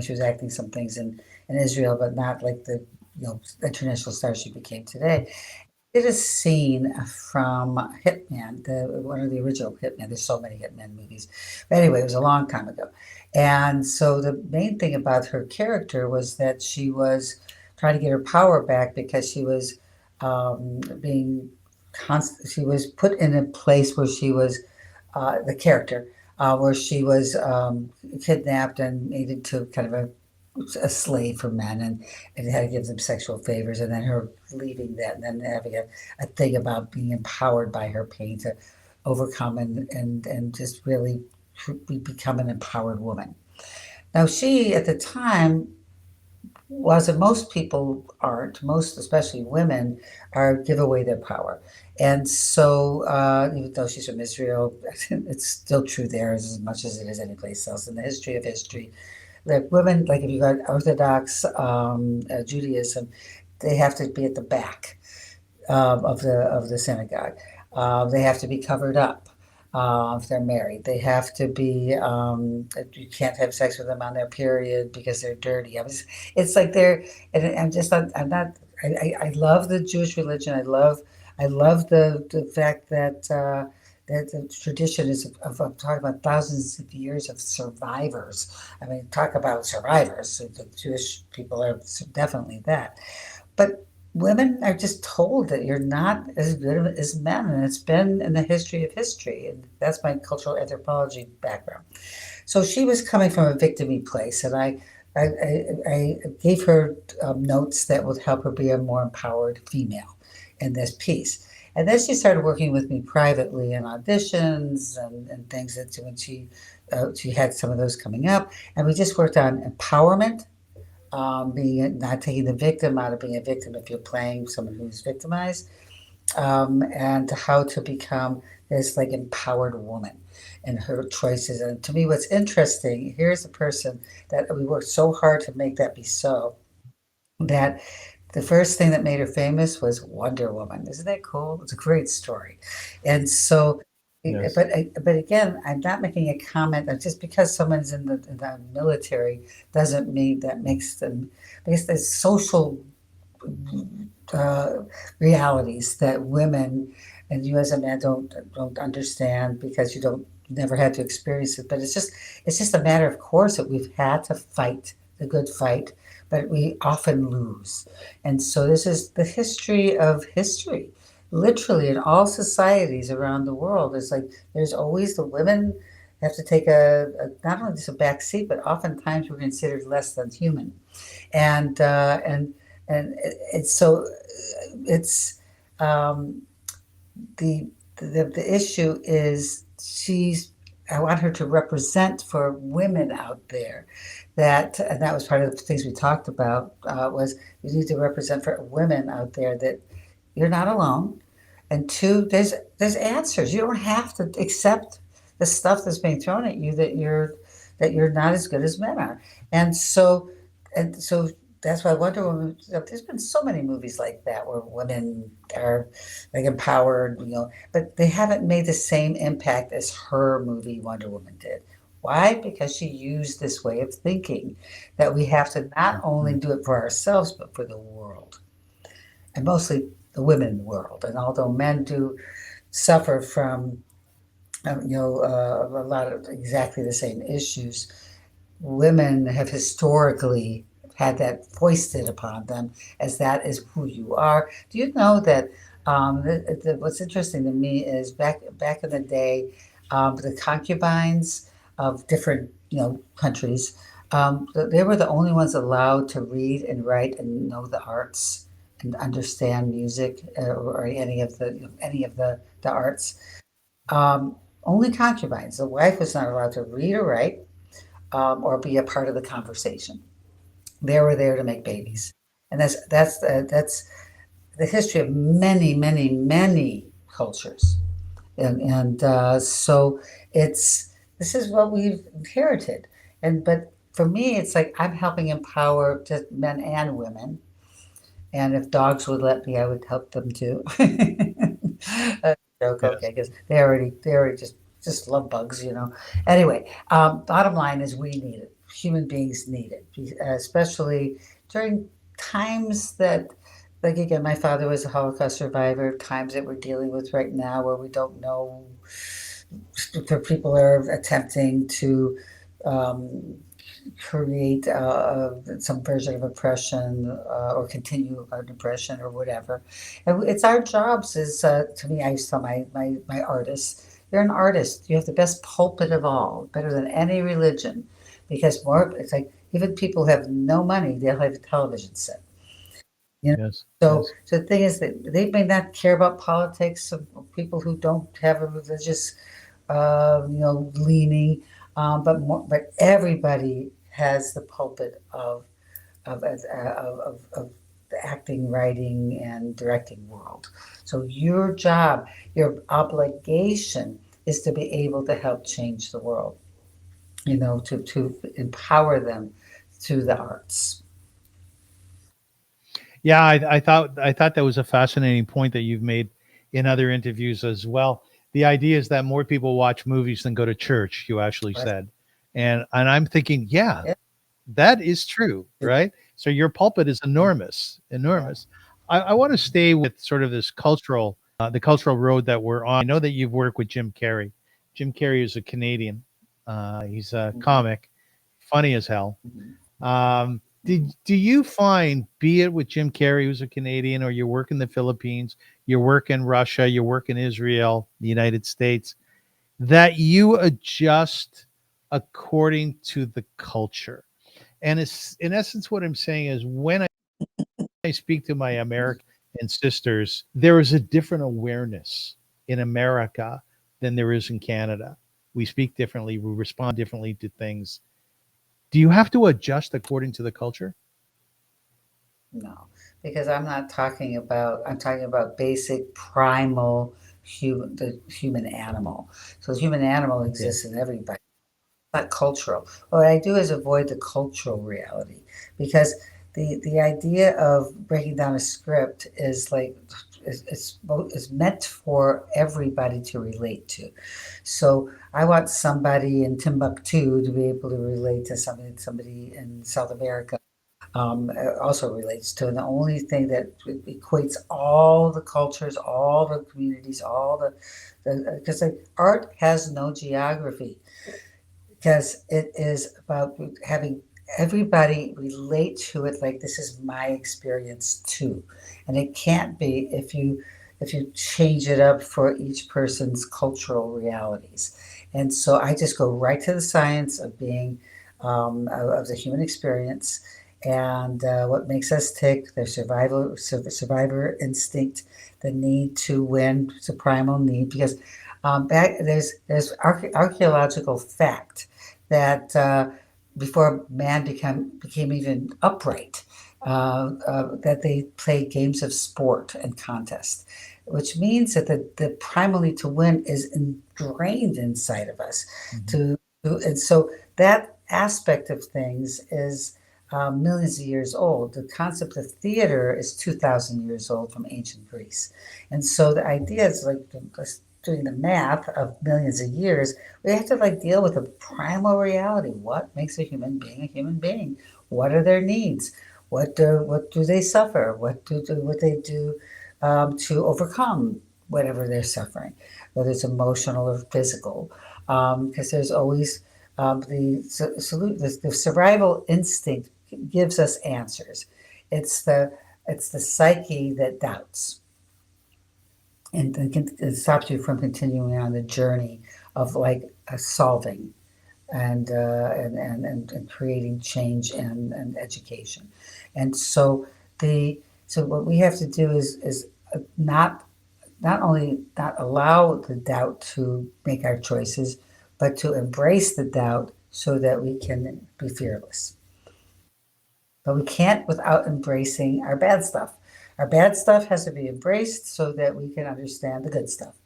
She was acting some things in Israel, but not like the international star she became today. Did a scene from Hitman, the one of the original Hitman. There's so many Hitman movies. But anyway, it was a long time ago. And so the main thing about her character was that she was trying to get her power back because she was being she was put in a place where she was the character where she was kidnapped and made into kind of a slave for men and had to give them sexual favors and then her leaving that and then having a thing about being empowered by her pain to overcome and just really become an empowered woman. Now she at the time was and most people aren't, most especially women are give away their power. And so even though she's from Israel, it's still true there as much as it is anyplace else in the history of history. Like women, like if you got Orthodox Judaism, they have to be at the back of the synagogue. They have to be covered up if they're married. They have to be. You can't have sex with them on their period because they're dirty. It's like they're. And I'm just not. I'm not. I love the Jewish religion. I love the fact that. That the tradition is of talking about thousands of years of survivors. I mean, talk about survivors. The Jewish people are definitely that. But women are just told that you're not as good as men, and it's been in the history of history. And that's my cultural anthropology background. So she was coming from a victimy place, and I gave her notes that would help her be a more empowered female in this piece. And then she started working with me privately in auditions and things that when she had some of those coming up, and we just worked on empowerment, being not taking the victim out of being a victim if you're playing someone who's victimized, and how to become this like empowered woman and her choices. And to me, what's interesting here's a person that we worked so hard to make that be so that the first thing that made her famous was Wonder Woman. Isn't that cool? It's a great story. And so, Yes. but again, I'm not making a comment that just because someone's in the military doesn't mean that makes them, because there's social uh, realities that women and you as a man don't understand because you don't never had to experience it. But it's just a matter of course that we've had to fight the good fight, but we often lose. And so this is the history of history. Literally in all societies around the world, it's like there's always the women have to take a not only just a back seat, but oftentimes we're considered less than human. And it's so it's the the issue is she's I want her to represent for women out there that and that was part of the things we talked about was you need to represent for women out there that you're not alone and two there's answers. You don't have to accept the stuff that's being thrown at you that you're not as good as men are. And so and so that's why Wonder Woman. There's been so many movies like that where women are like empowered, but they haven't made the same impact as her movie Wonder Woman did. Why? Because she used this way of thinking that we have to not only Mhm. do it for ourselves but for the world, and mostly the women world. And although men do suffer from, a lot of exactly the same issues, women have historically had that foisted upon them as that is who you are. Do you know that what's interesting to me is back in the day, the concubines of different countries, they were the only ones allowed to read and write and know the arts and understand music or any of the arts. Only concubines. The wife was not allowed to read or write or be a part of the conversation. They were there to make babies, and that's the history of many, many, many cultures, and so it's this is what we've inherited, and but for me, it's like I'm helping empower just men and women. And if dogs would let me, I would help them too. Joke, okay, Yes. because they already just love bugs, you know. Anyway, bottom line is we need it. Human beings need it, especially during times that, like again, my father was a Holocaust survivor. Times that we're dealing with right now, where we don't know, where people are attempting to um, create some version of oppression or continue an oppression or whatever. And it's our jobs is, to me, I used to tell my artists, you're an artist. You have the best pulpit of all, better than any religion, because more, it's like even people who have no money, they'll have a television set. You know, Yes. so the thing is that they may not care about politics of people who don't have a religious, leaning, but everybody has the pulpit of the acting, writing, and directing world. So your job, your obligation, is to be able to help change the world. To empower them through the arts. Yeah, I thought that was a fascinating point that you've made in other interviews as well. The idea is that more people watch movies than go to church, you actually Right? said. And I'm thinking, yeah, Yeah. that is true, It, right? So your pulpit is enormous, yeah. enormous. I want to stay with sort of this the cultural road that we're on. I know that you've worked with Jim Carrey. Jim Carrey is a Canadian. He's a Mhm, comic, funny as hell. mhm, mhm. Do you find, be it with Jim Carrey, who's a Canadian, or you work in the Philippines, you work in Russia, you work in Israel, the United States, that you adjust according to the culture? And it's in essence what I'm saying is when I speak to my American and sisters, there is a different awareness in America than there is in Canada. We speak differently, we respond differently to things. Do you have to adjust according to the culture? No, because I'm talking about basic primal the human animal. So the human animal Yeah. exists in everybody, not cultural. What I do is avoid the cultural reality because the idea of breaking down a script is like is meant for everybody to relate to. So I want somebody in Timbuktu to be able to relate to somebody in South America also relates to. And the only thing that equates all the cultures, all the communities, all the because like art has no geography because it is about having everybody relate to it like this is my experience too, and it can't be if you change it up for each person's cultural realities. And so I just go right to the science of being of the human experience and what makes us tick, the survivor instinct, the need to win, it's a primal need because there's archaeological fact that before man became even upright, that they played games of sport and contest, which means that the primal need to win is ingrained inside of us. Mhm. And so that aspect of things is millions of years old. The concept of theater is 2,000 years old from ancient Greece. And so the idea is like doing the math of millions of years, we have to like deal with a primal reality. What makes a human being a human being? What are their needs? What do they suffer? What they do to overcome whatever they're suffering, whether it's emotional or physical? Because there's always the survival instinct gives us answers. It's the psyche that doubts and it stops you from continuing on the journey of like solving and creating change and education. And so what we have to do is not only not allow the doubt to make our choices, but to embrace the doubt so that we can be fearless. But we can't without embracing our bad stuff. Our bad stuff has to be embraced so that we can understand the good stuff.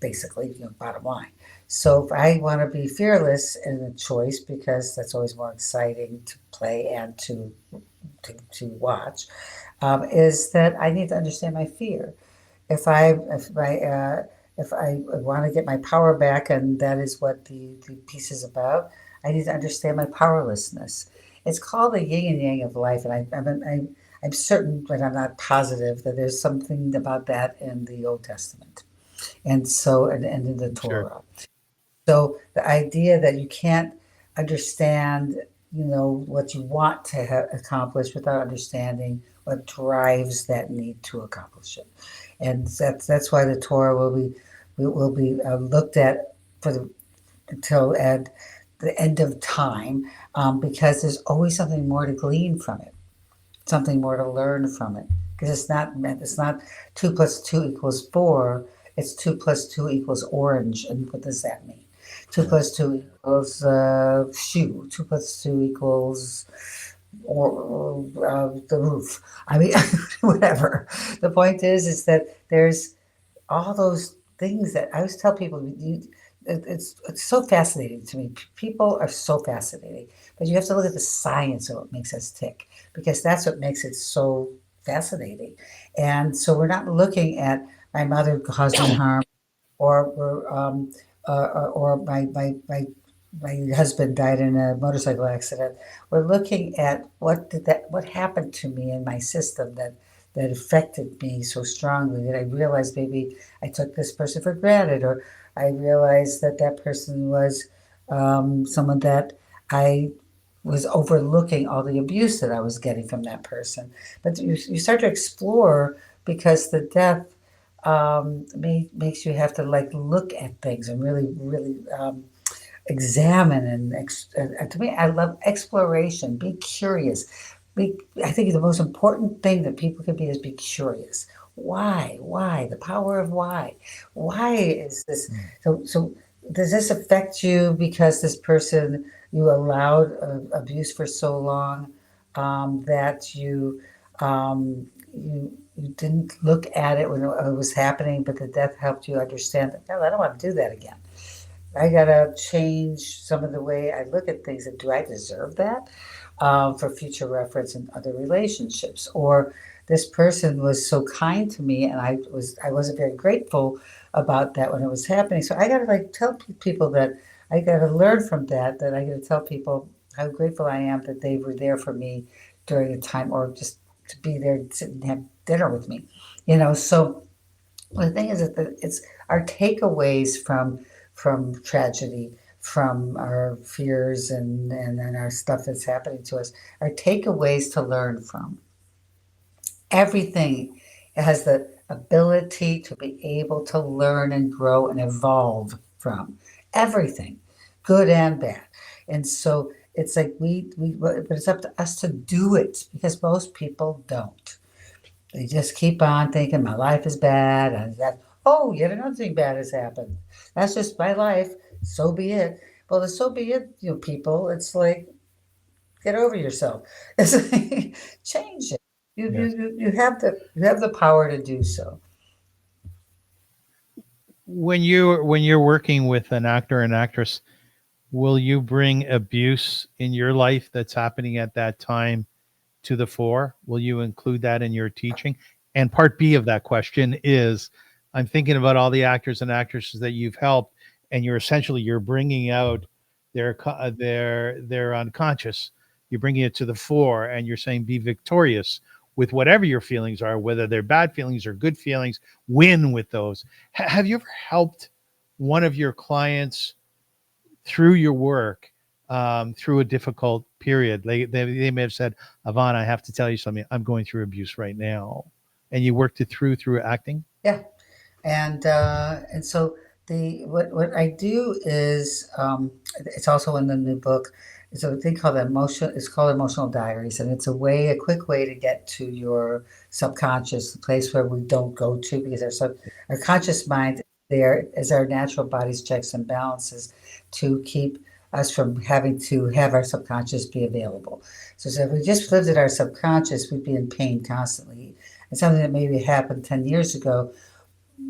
Basically, bottom line. So if I want to be fearless in a choice, because that's always more exciting to play and to watch, is that I need to understand my fear. If I if my if I want to get my power back, and that is what the piece is about, I need to understand my powerlessness. It's called the yin and yang of life, and I'm certain, but I'm not positive that there's something about that in the Old Testament, and so and in the I'm sure. Torah. So the idea that you can't understand, what you want to accomplish without understanding what drives that need to accomplish it, and that's why the Torah will be looked at for the until at the end of time, because there's always something more to glean from it, something more to learn from it. Because it's not 2 plus 2 equals 4. It's 2 plus 2 equals orange. And what does that mean? Two Yeah. plus two equals shoe. 2 plus 2 equals the roof. I mean, whatever. The point is that there's all those things that I always tell people. It's so fascinating to me. People are so fascinating, but you have to look at the science of what makes us tick, because that's what makes it so fascinating. And so we're not looking at my mother caused me harm, or my husband died in a motorcycle accident. We're looking at what happened to me in my system that affected me so strongly that I realized maybe I took this person for granted, or I realized that that person was someone that I was overlooking all the abuse that I was getting from that person. But you start to explore, because the death makes you have to like look at things and really, really examine and to me, I love exploration. Be curious. Be, I think the most important thing that people can be is be curious. Why? Why? The power of why. Why is this? Mm. So does this affect you because this person you allowed abuse for so long, that you didn't look at it when it was happening, but the death helped you understand that, no, I don't want to do that again. I gotta change some of the way I look at things. And do I deserve that, for future reference in other relationships? Or this person was so kind to me, and I wasn't very grateful about that when it was happening. So I gotta like tell people that I gotta learn from that. That I gotta tell people how grateful I am that they were there for me during a time, or just to be there, sit and have dinner with me. So well, the thing is that it's our takeaways from tragedy, from our fears and our stuff that's happening to us, our takeaways to learn from. Everything has the ability to be able to learn and grow and evolve from everything, good and bad. And so it's like but it's up to us to do it, because most people don't. They just keep on thinking my life is bad, and that, oh, yet another thing bad has happened. That's just my life. So be it. Well, the so be it, people. It's like, get over yourself. It's like, change it. Yes. You have the power to do so. When you're working with an actor and actress, will you bring abuse in your life that's happening at that time to the fore? Will you include that in your teaching? And part B of that question is, I'm thinking about all the actors and actresses that you've helped, and you're bringing out their unconscious. You're bringing it to the fore, and you're saying be victorious with whatever your feelings are, whether they're bad feelings or good feelings. Win with those. Have you ever helped one of your clients through your work, through a difficult period? They may have said, Ivana, I have to tell you something. I'm going through abuse right now. And you worked it through acting? Yeah. And so what I do is, it's also in the new book. It's a thing called emotion. It's called emotional diaries, and it's a quick way to get to your subconscious, the place where we don't go to, because our conscious mind there is our natural body's checks and balances to keep us from having to have our subconscious be available. So if we just lived in our subconscious, we'd be in pain constantly. And something that maybe happened 10 years ago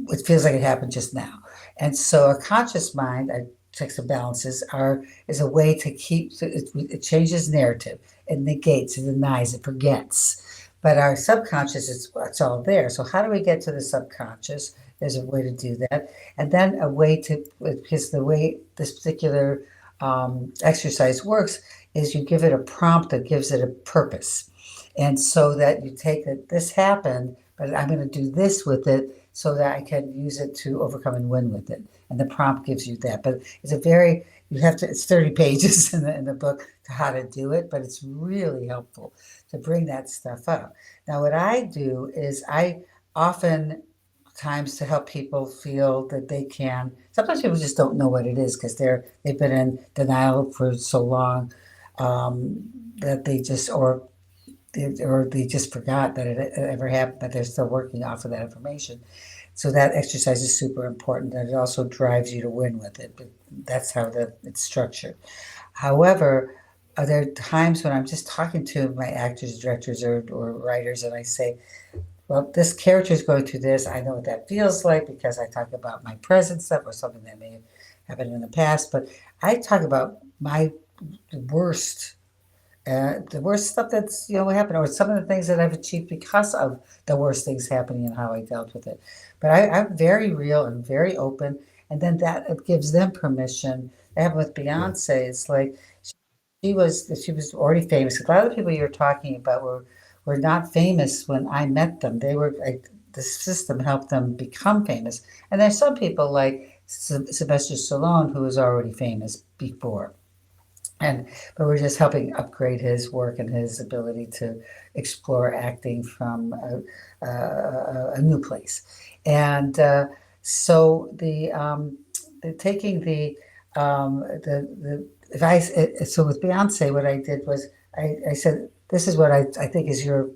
it feels like it happened just now. And so a conscious mind, our checks and balances are is a way to keep it changes narrative, it negates, it denies, it forgets. But our subconscious is it's all there. So how do we get to the subconscious? There's a way to do that, and then a way to because the way this particular exercise works is you give it a prompt that gives it a purpose, and so that you take that this happened, but I'm going to do this with it so that I can use it to overcome and win with it. And the prompt gives you that. But it's a very, you have to, it's 30 pages in the book to how to do it, but it's really helpful to bring that stuff up. Now, what I do is I often times to help people feel that they can, sometimes people just don't know what it is because they've been in denial for so long that they just, or they just forgot that it ever happened, but they're still working off of that information. So that exercise is super important, and it also drives you to win with it. But that's how it's structured. However, are there times when I'm just talking to my actors, directors, or writers, and I say, well, this character is going through this. I know what that feels like because I talk about my present stuff or something that may have happened in the past. But I talk about my worst the worst stuff that's happened, or some of the things that I've achieved because of the worst things happening and how I dealt with it. But I'm very real and very open, and then that it gives them permission. That happened with Yeah. Beyonce. It's like she was already famous. A lot of the people you're talking about were not famous when I met them. They were like the system helped them become famous. And there's some people like Sylvester Stallone who was already famous before. And but we're just helping upgrade his work and his ability to explore acting from a new place. And so the taking the advice. So with Beyonce, what I did was I said, "This is what I think is your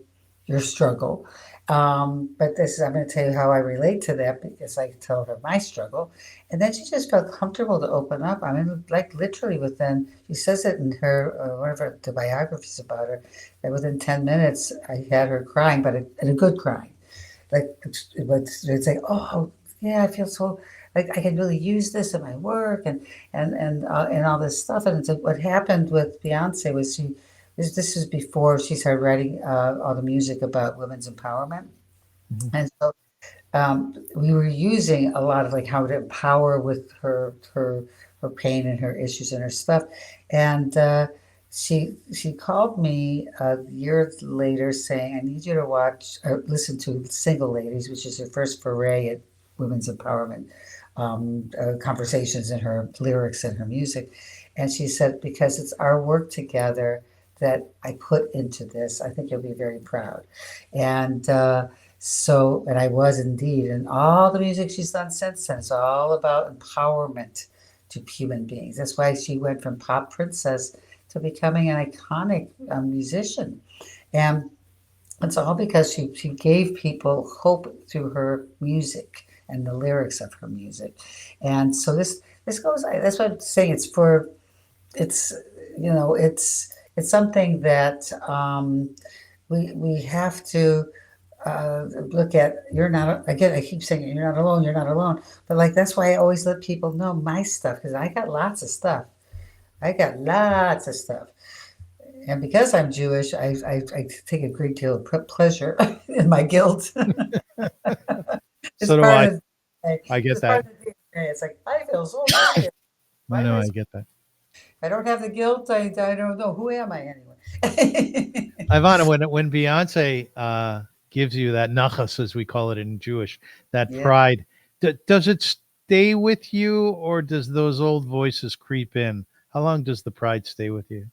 struggle." But this is, I'm going to tell you how I relate to that because I told her my struggle. And then she just felt comfortable to open up. I mean, like literally within, she says it in her, one of her, the biographies about her, that within 10 minutes I had her crying, but a good crying. Like, it's like, oh, yeah, I feel so, like I can really use this in my work and all this stuff. And it's like, what happened with Beyonce was this is before she started writing all the music about women's empowerment. Mhm. And so we were using a lot of like how to empower with her pain and her issues and her stuff. And she called me a year later saying, "I need you to watch or listen to Single Ladies," which is her first foray at women's empowerment conversations in her lyrics and her music. And she said, "Because it's our work together that I put into this, I think you'll be very proud." And and I was indeed, and all the music she's done since then is all about empowerment to human beings. That's why she went from pop princess to becoming an iconic musician. And it's all because she gave people hope through her music and the lyrics of her music. And so this goes, that's what I'm saying. It's, it's something that we have to look at. You're not, again, I keep saying you're not alone, you're not alone, but like that's why I always let people know my stuff because I got lots of stuff. I got lots of stuff, and because I'm Jewish, I take a great deal of pleasure in my guilt. It's So do part I. of I get it's part that. of the DNA. It's like I feel so guilty. I Why am know. I? I get that. I don't have the guilt. I don't know who am I anyway. Ivana, when Beyonce gives you that nachas, as we call it in Jewish, that Yeah. pride, does it stay with you, or does those old voices creep in? How long does the pride stay with you?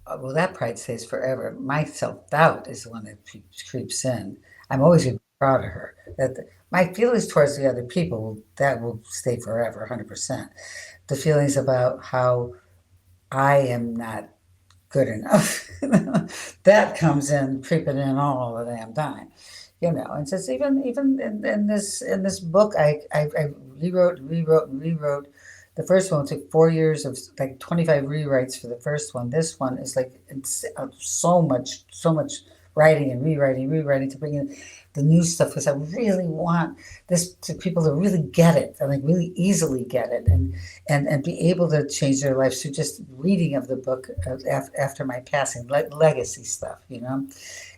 Well, that pride stays forever. My self doubt is the one that creeps in. I'm always gonna be proud of her. My feelings towards the other people that will stay forever, 100%. The feelings about how I am not good enough. That comes in creeping in all the damn time. And just even in this book I rewrote and rewrote. The first one took 4 years of like 25 rewrites for the first one. This one is like it's so much writing and rewriting to bring in the new stuff because I really want this to people to really get it and like really easily get it and be able to change their lives through just reading of the book after my passing, legacy stuff, you know.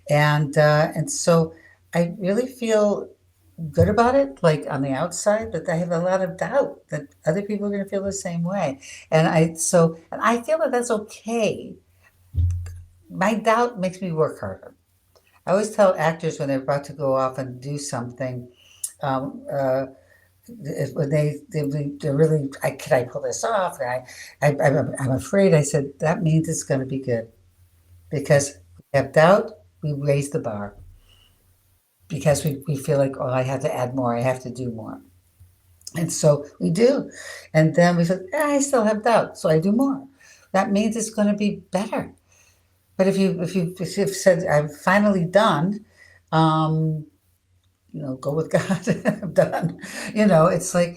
And so I really feel good about it, like on the outside, but I have a lot of doubt that other people are going to feel the same way. And I feel that that's okay. My doubt makes me work harder. I always tell actors when they're about to go off and do something, um, uh, when they're really, can I pull this off? I'm afraid. I said that means it's going to be good because we have doubt. We raise the bar because we feel like, oh, I have to add more. I have to do more. And so we do. And then we said, I still have doubt, so I do more. That means it's going to be better. But if you've said I'm finally done, um, go with God. I'm done. It's not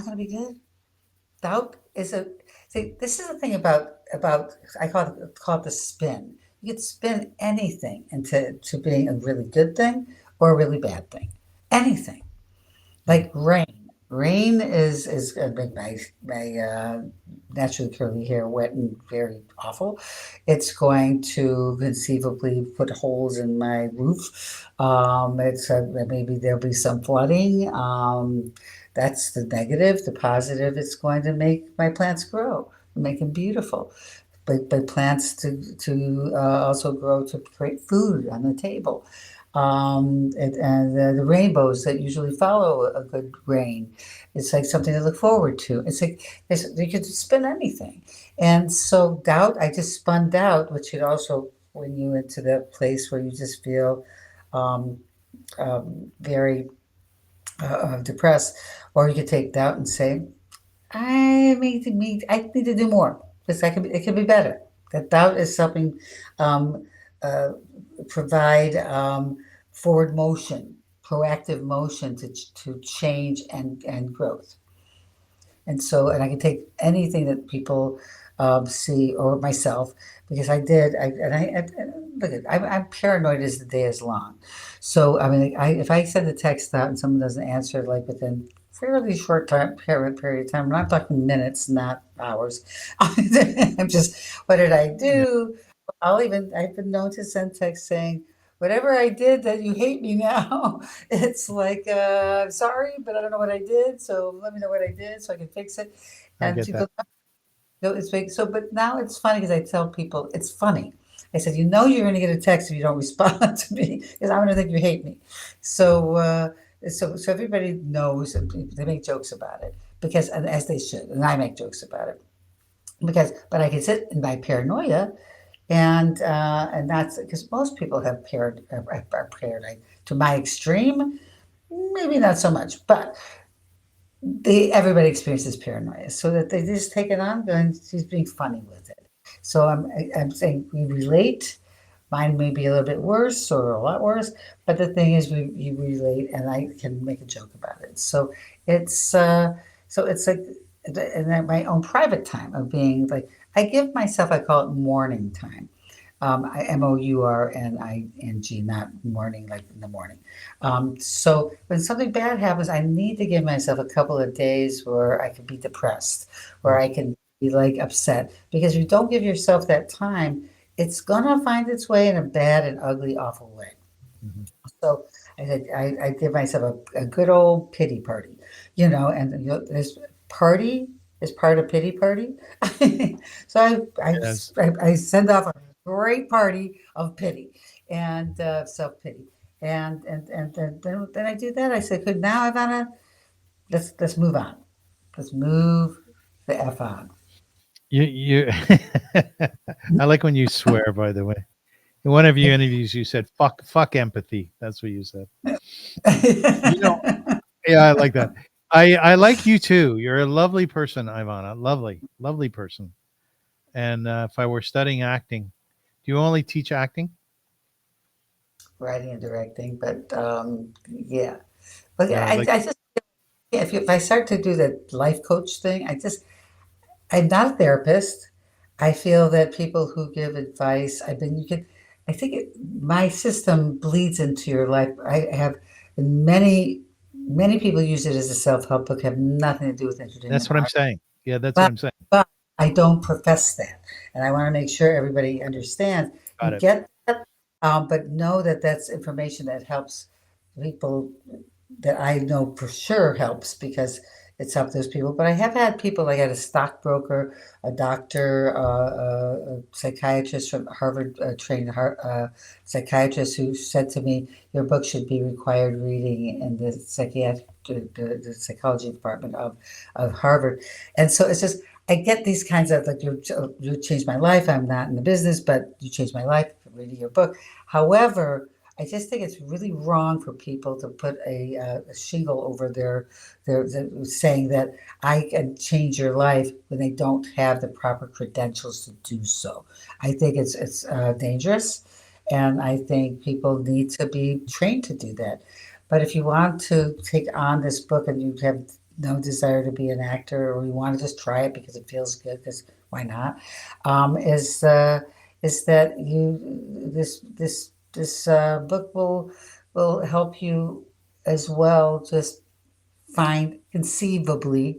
going to be good. Doubt is a see. This is the thing about I call it the spin. You could spin anything into being a really good thing or a really bad thing. Anything. Like rain. Rain is gonna make my naturally curly hair wet and very awful. It's going to conceivably put holes in my roof. Maybe there'll be some flooding. That's the negative. The positive, it's going to make my plants grow, make them beautiful. But plants to also grow to create food on the table. And the rainbows that usually follow a good rain. It's like something to look forward to. It's like you could spin anything. And so doubt, I just spun doubt, which could also bring you into that place where you just feel um, very depressed. Or you could take doubt and say, I need to do more. It could be better. That doubt is something um, uh, provide forward motion, proactive motion to change and growth. And I can take anything that people see or myself because I did. Look at I'm paranoid as the day is long. So I mean, if I send a text out and someone doesn't answer like within fairly short period of time, I'm not talking minutes, not hours. I'm just, what did I Yeah, do? I've been known to send text saying, whatever I did that you hate me now. It's like, I'm sorry, but I don't know what I did. So let me know what I did so I can fix it. I And get people, that. no, it's big. So, but now it's funny because I tell people it's funny. I said, you're going to get a text if you don't respond to me because I'm going to think you hate me. So, so everybody knows and they make jokes about it because, and as they should, and I make jokes about it but I can sit in my paranoia and that's because most people have are paranoid to my extreme, maybe not so much, but everybody experiences paranoia, so that they just take it on and she's being funny with it. So I'm saying we relate. Mine may be a little bit worse or a lot worse, but the thing is, you relate, and I can make a joke about it. It's it's like, and then my own private time of being like, I give myself, I call it morning time. Mourning, not morning like in the morning. So when something bad happens, I need to give myself a couple of days where I can be depressed, where I can be like upset. Because if you don't give yourself that time, it's gonna find its way in a bad and ugly, awful way. Mhm. So I give myself a good old pity party, this party is part of pity party. So Yes, I send off a great party of pity and self pity. And then I do that. I say, good, now Ivana, let's move on. Let's move the F on. you. I like when you swear. By the way, in one of your interviews, you said fuck empathy." That's what you said. You know, yeah, I like that. I like you too. You're a lovely person, Ivana. Lovely person. And if I were studying acting, do you only teach acting? Writing and directing, but yeah. But Like, I just, yeah, if I start to do the life coach thing, I'm not a therapist. I feel that people who give advice, I mean, you could. I think my system bleeds into your life. I have many people use it as a self-help book, have nothing to do with That's entertainment what I'm art. saying. Yeah, that's what But I'm saying. but I don't profess that, and I want to make sure everybody understands Got and it. get that. But know that that's information that helps people that I know for sure helps because it's helped those people. But I have had people like I had a stockbroker, a doctor, a psychiatrist from Harvard, trained psychiatrist who said to me, "Your book should be required reading in the the psychology department of Harvard." And so it's just I get these kinds of like you changed my life. I'm not in the business, but you changed my life reading your book. However, I just think it's really wrong for people to put a shingle over their saying that I can change your life when they don't have the proper credentials to do so. I think it's dangerous, and I think people need to be trained to do that. But if you want to take on this book and you have no desire to be an actor, or you want to just try it because it feels good, because why not? Um, is uh, is that this book will help you as well. Just find conceivably.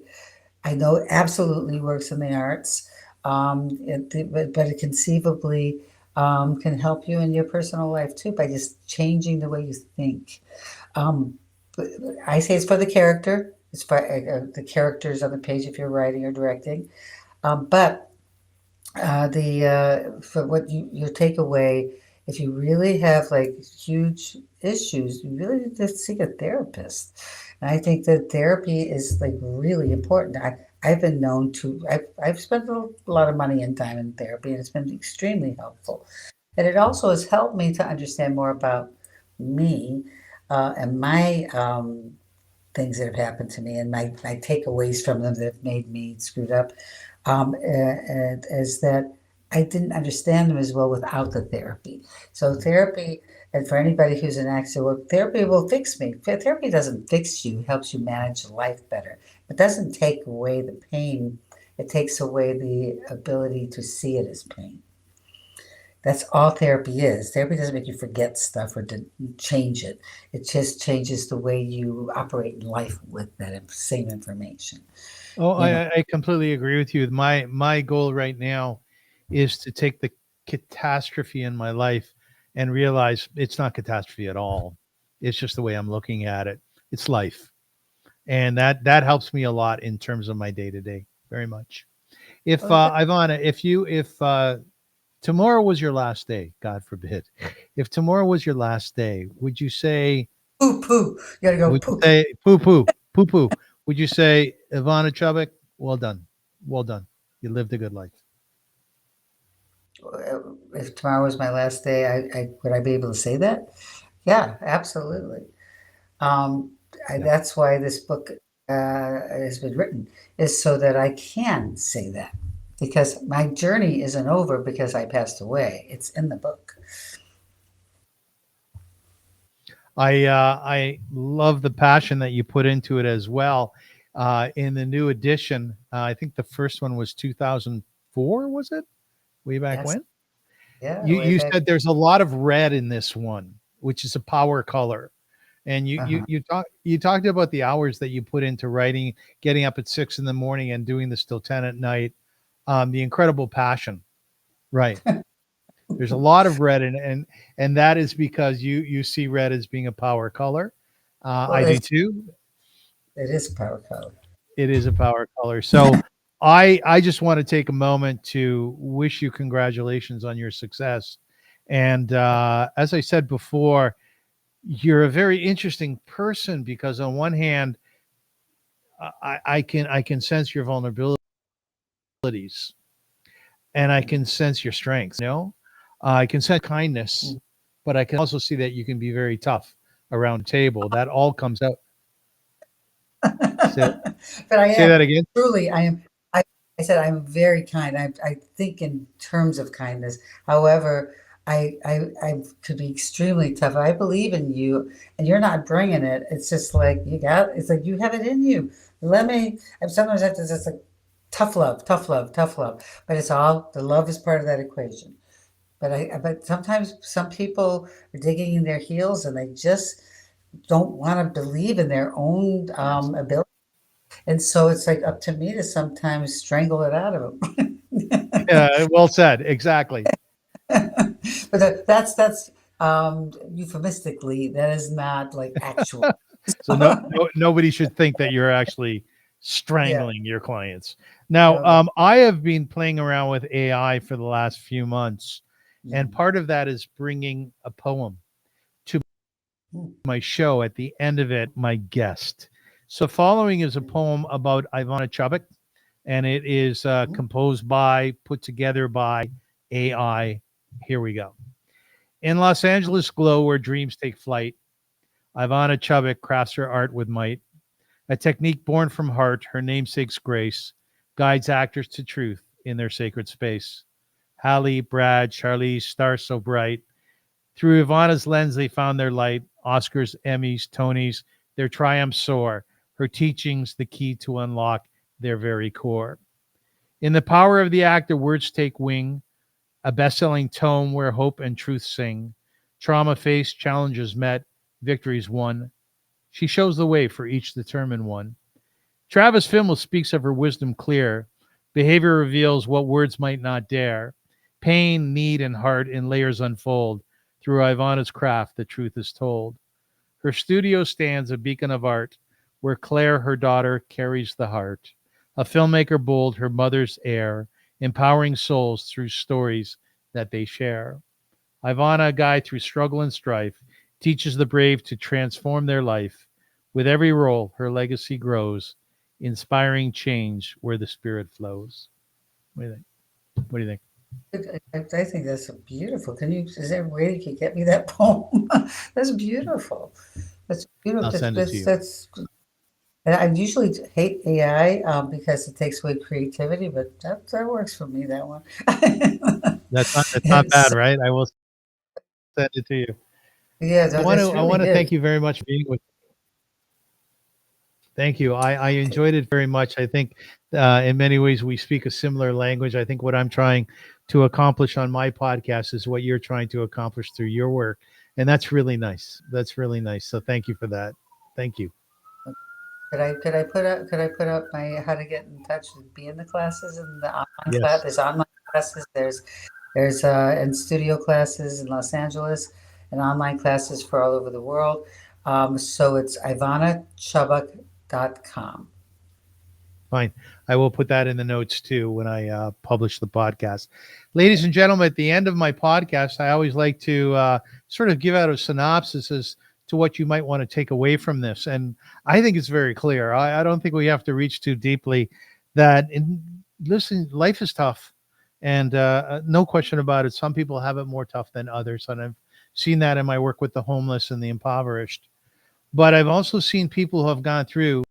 I know it absolutely works in the arts, but it conceivably can help you in your personal life too by just changing the way you think. Um, but I say it's for the character. It's for the characters on the page if you're writing or directing. But the for what your takeaway, if you really have like huge issues, you really need to seek a therapist. And I think that therapy is like really important. I've been known to I've spent a lot of money and time in therapy, and it's been extremely helpful. And it also has helped me to understand more about me and my things that have happened to me and my takeaways from them that have made me screwed up, is that I didn't understand them as well without the therapy. So therapy, and for anybody who's an actor, well, therapy will fix me. Therapy doesn't fix you; it helps you manage life better. It doesn't take away the pain. It takes away the ability to see it as pain. That's all therapy is. Therapy doesn't make you forget stuff or to change it. It just changes the way you operate in life with that same information. Oh, You know, I completely agree with you. My goal right now is to take the catastrophe in my life and realize it's not catastrophe at all. It's just the way I'm looking at it. It's life. And that helps me a lot in terms of my day to day, very much. If oh, Ivana, if tomorrow was your last day, God forbid, if tomorrow was your last day, poo poo. You gotta go would you poo poo. say poo poo poo poo? Would you say Ivana Chubbuck, well done, well done, you lived a good life? If tomorrow was my last day, I would I be able to say that? Yeah, absolutely. Um, Yeah. that's why this book has been written, is so that I can say that. Because my journey isn't over because I passed away. It's in the book. I love the passion that you put into it as well. In the new edition, I think the first one was 2004. Was it way back Yes. when? Yeah, You way you back. said there's a lot of red in this one, which is a power color. And Uh-huh. you talked about the hours that you put into writing, getting up at 6 in the morning and doing this till 10 at night. The incredible passion, right? There's a lot of red in, and that is because you see red as being a power color. Well, I do too. it is a power code. It is a power color. So I just want to take a moment to wish you congratulations on your success. And as I said before, you're a very interesting person because on one hand, I can sense your vulnerabilities and I can sense your strengths. I can sense kindness, but I can also see that you can be very tough around the table. That all comes out. Say, But I say am that again. truly, I am. I, I said I'm very kind. I think in terms of kindness. However, I could be extremely tough. I believe in you, and you're not bringing it. It's just like you got. It's like you have it in you. Let me. And sometimes I have just like tough love, tough love, tough love. But it's all the love is part of that equation. but sometimes some people are digging in their heels and they just don't want to believe in their own Yes. ability. And so it's like up to me to sometimes strangle it out of them. Yeah, well said. Exactly. But that's euphemistically, that is not like actual. So nobody should think that you're actually Yeah. strangling your clients. Now, No, no. I have been playing around with AI for the last few months, and Mhm. part of that is bringing a poem to Mm, my show. At the end of it, my guest. So, following is a mm, poem about Ivana Chubbuck, and it is mm, composed by, put together by AI. Here we go. In Los Angeles glow, where dreams take flight, Ivana Chubbuck crafts her art with might. A technique born from heart, her namesake's grace guides actors to truth in their sacred space. Hallie, Brad, Charlize, stars so bright. Through Ivana's lens, they found their light. Oscars, Emmys, Tonys, their triumphs soar. Her teachings, the key to unlock their very core. In the power of the actor, words take wing. A best-selling tome where hope and truth sing. Trauma faced, challenges met, victories won. She shows the way for each determined one. Travis Fimmel speaks of her wisdom clear. Behavior reveals what words might not dare. Pain, need, and heart in layers unfold. Through Ivana's craft, the truth is told. Her studio stands a beacon of art, where Claire, her daughter, carries the heart. A filmmaker bold, her mother's heir, empowering souls through stories that they share. Ivana, a guide through struggle and strife, teaches the brave to transform their life. With every role, her legacy grows, inspiring change where the spirit flows. What do you think? What do you think? I think that's beautiful. Is there a way you could get me that poem? That's beautiful. That's beautiful. I'll send it to you. And I usually hate AI because it takes away creativity, but that works for me, that one. That's not bad, It's, right? I will send it to you. yeah, I no, want to that's I really want to good. thank you very much for being with. Thank you. I enjoyed it very much. I think in many ways we speak a similar language. I think what I'm trying to accomplish on my podcast is what you're trying to accomplish through your work. And that's really nice. That's really nice. So thank you for that. Thank you. Could I put up my how to get in touch with be in the classes and the online class? Yes. There's online classes. There's and studio classes in Los Angeles and online classes for all over the world. So it's ivanachubbuck.com. Fine. I will put that in the notes too when I publish the podcast. Ladies and gentlemen, at the end of my podcast, I always like to sort of give out a synopsis as to what you might want to take away from this. And I think it's very clear. I don't think we have to reach too deeply that listen, life is tough. And no question about it. Some people have it more tough than others. And I've seen that in my work with the homeless and the impoverished. But I've also seen people who have gone through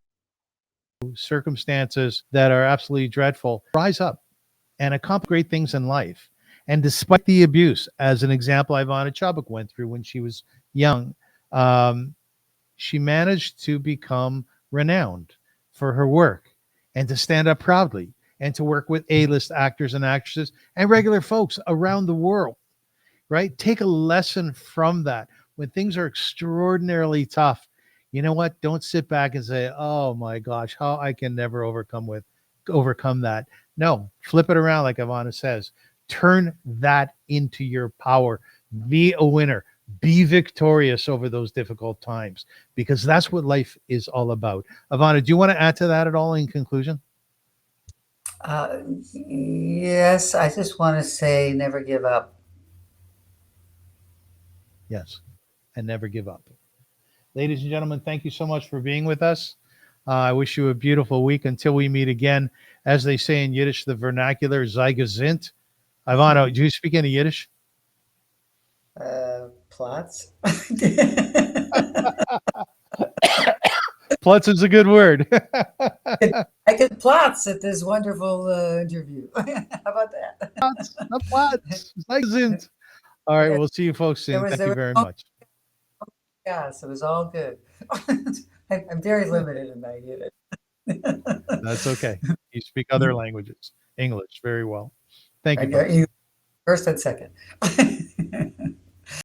circumstances that are absolutely dreadful rise up and accomplish great things in life. And despite the abuse, as an example, Ivana Chubbuck went through when she was young, um, she managed to become renowned for her work and to stand up proudly and to work with A-list actors and actresses and regular folks around the world, right? Take a lesson from that. When things are extraordinarily tough, you know what? Don't sit back and say, "Oh my gosh, how I can never overcome that." No, flip it around like Ivana says. Turn that into your power. Be a winner. Be victorious over those difficult times because that's what life is all about. Ivana, do you want to add to that at all in conclusion? Uh, yes, I just want to say never give up. Yes, and never give up. Ladies and gentlemen, thank you so much for being with us. I wish you a beautiful week until we meet again. As they say in Yiddish, the vernacular, sei gesund. Ivano, do you speak any Yiddish? Plots. Plutz is a good word. I could plots at this wonderful interview. How about that? Plutz, the Plutz, sei gesund. All right, Yeah, we'll see you folks soon. Thank there you was very no much. gas. It was all good. I'm very limited in my That's unit. okay. You speak other languages, English very well. Thank I you, got folks. you. First and second.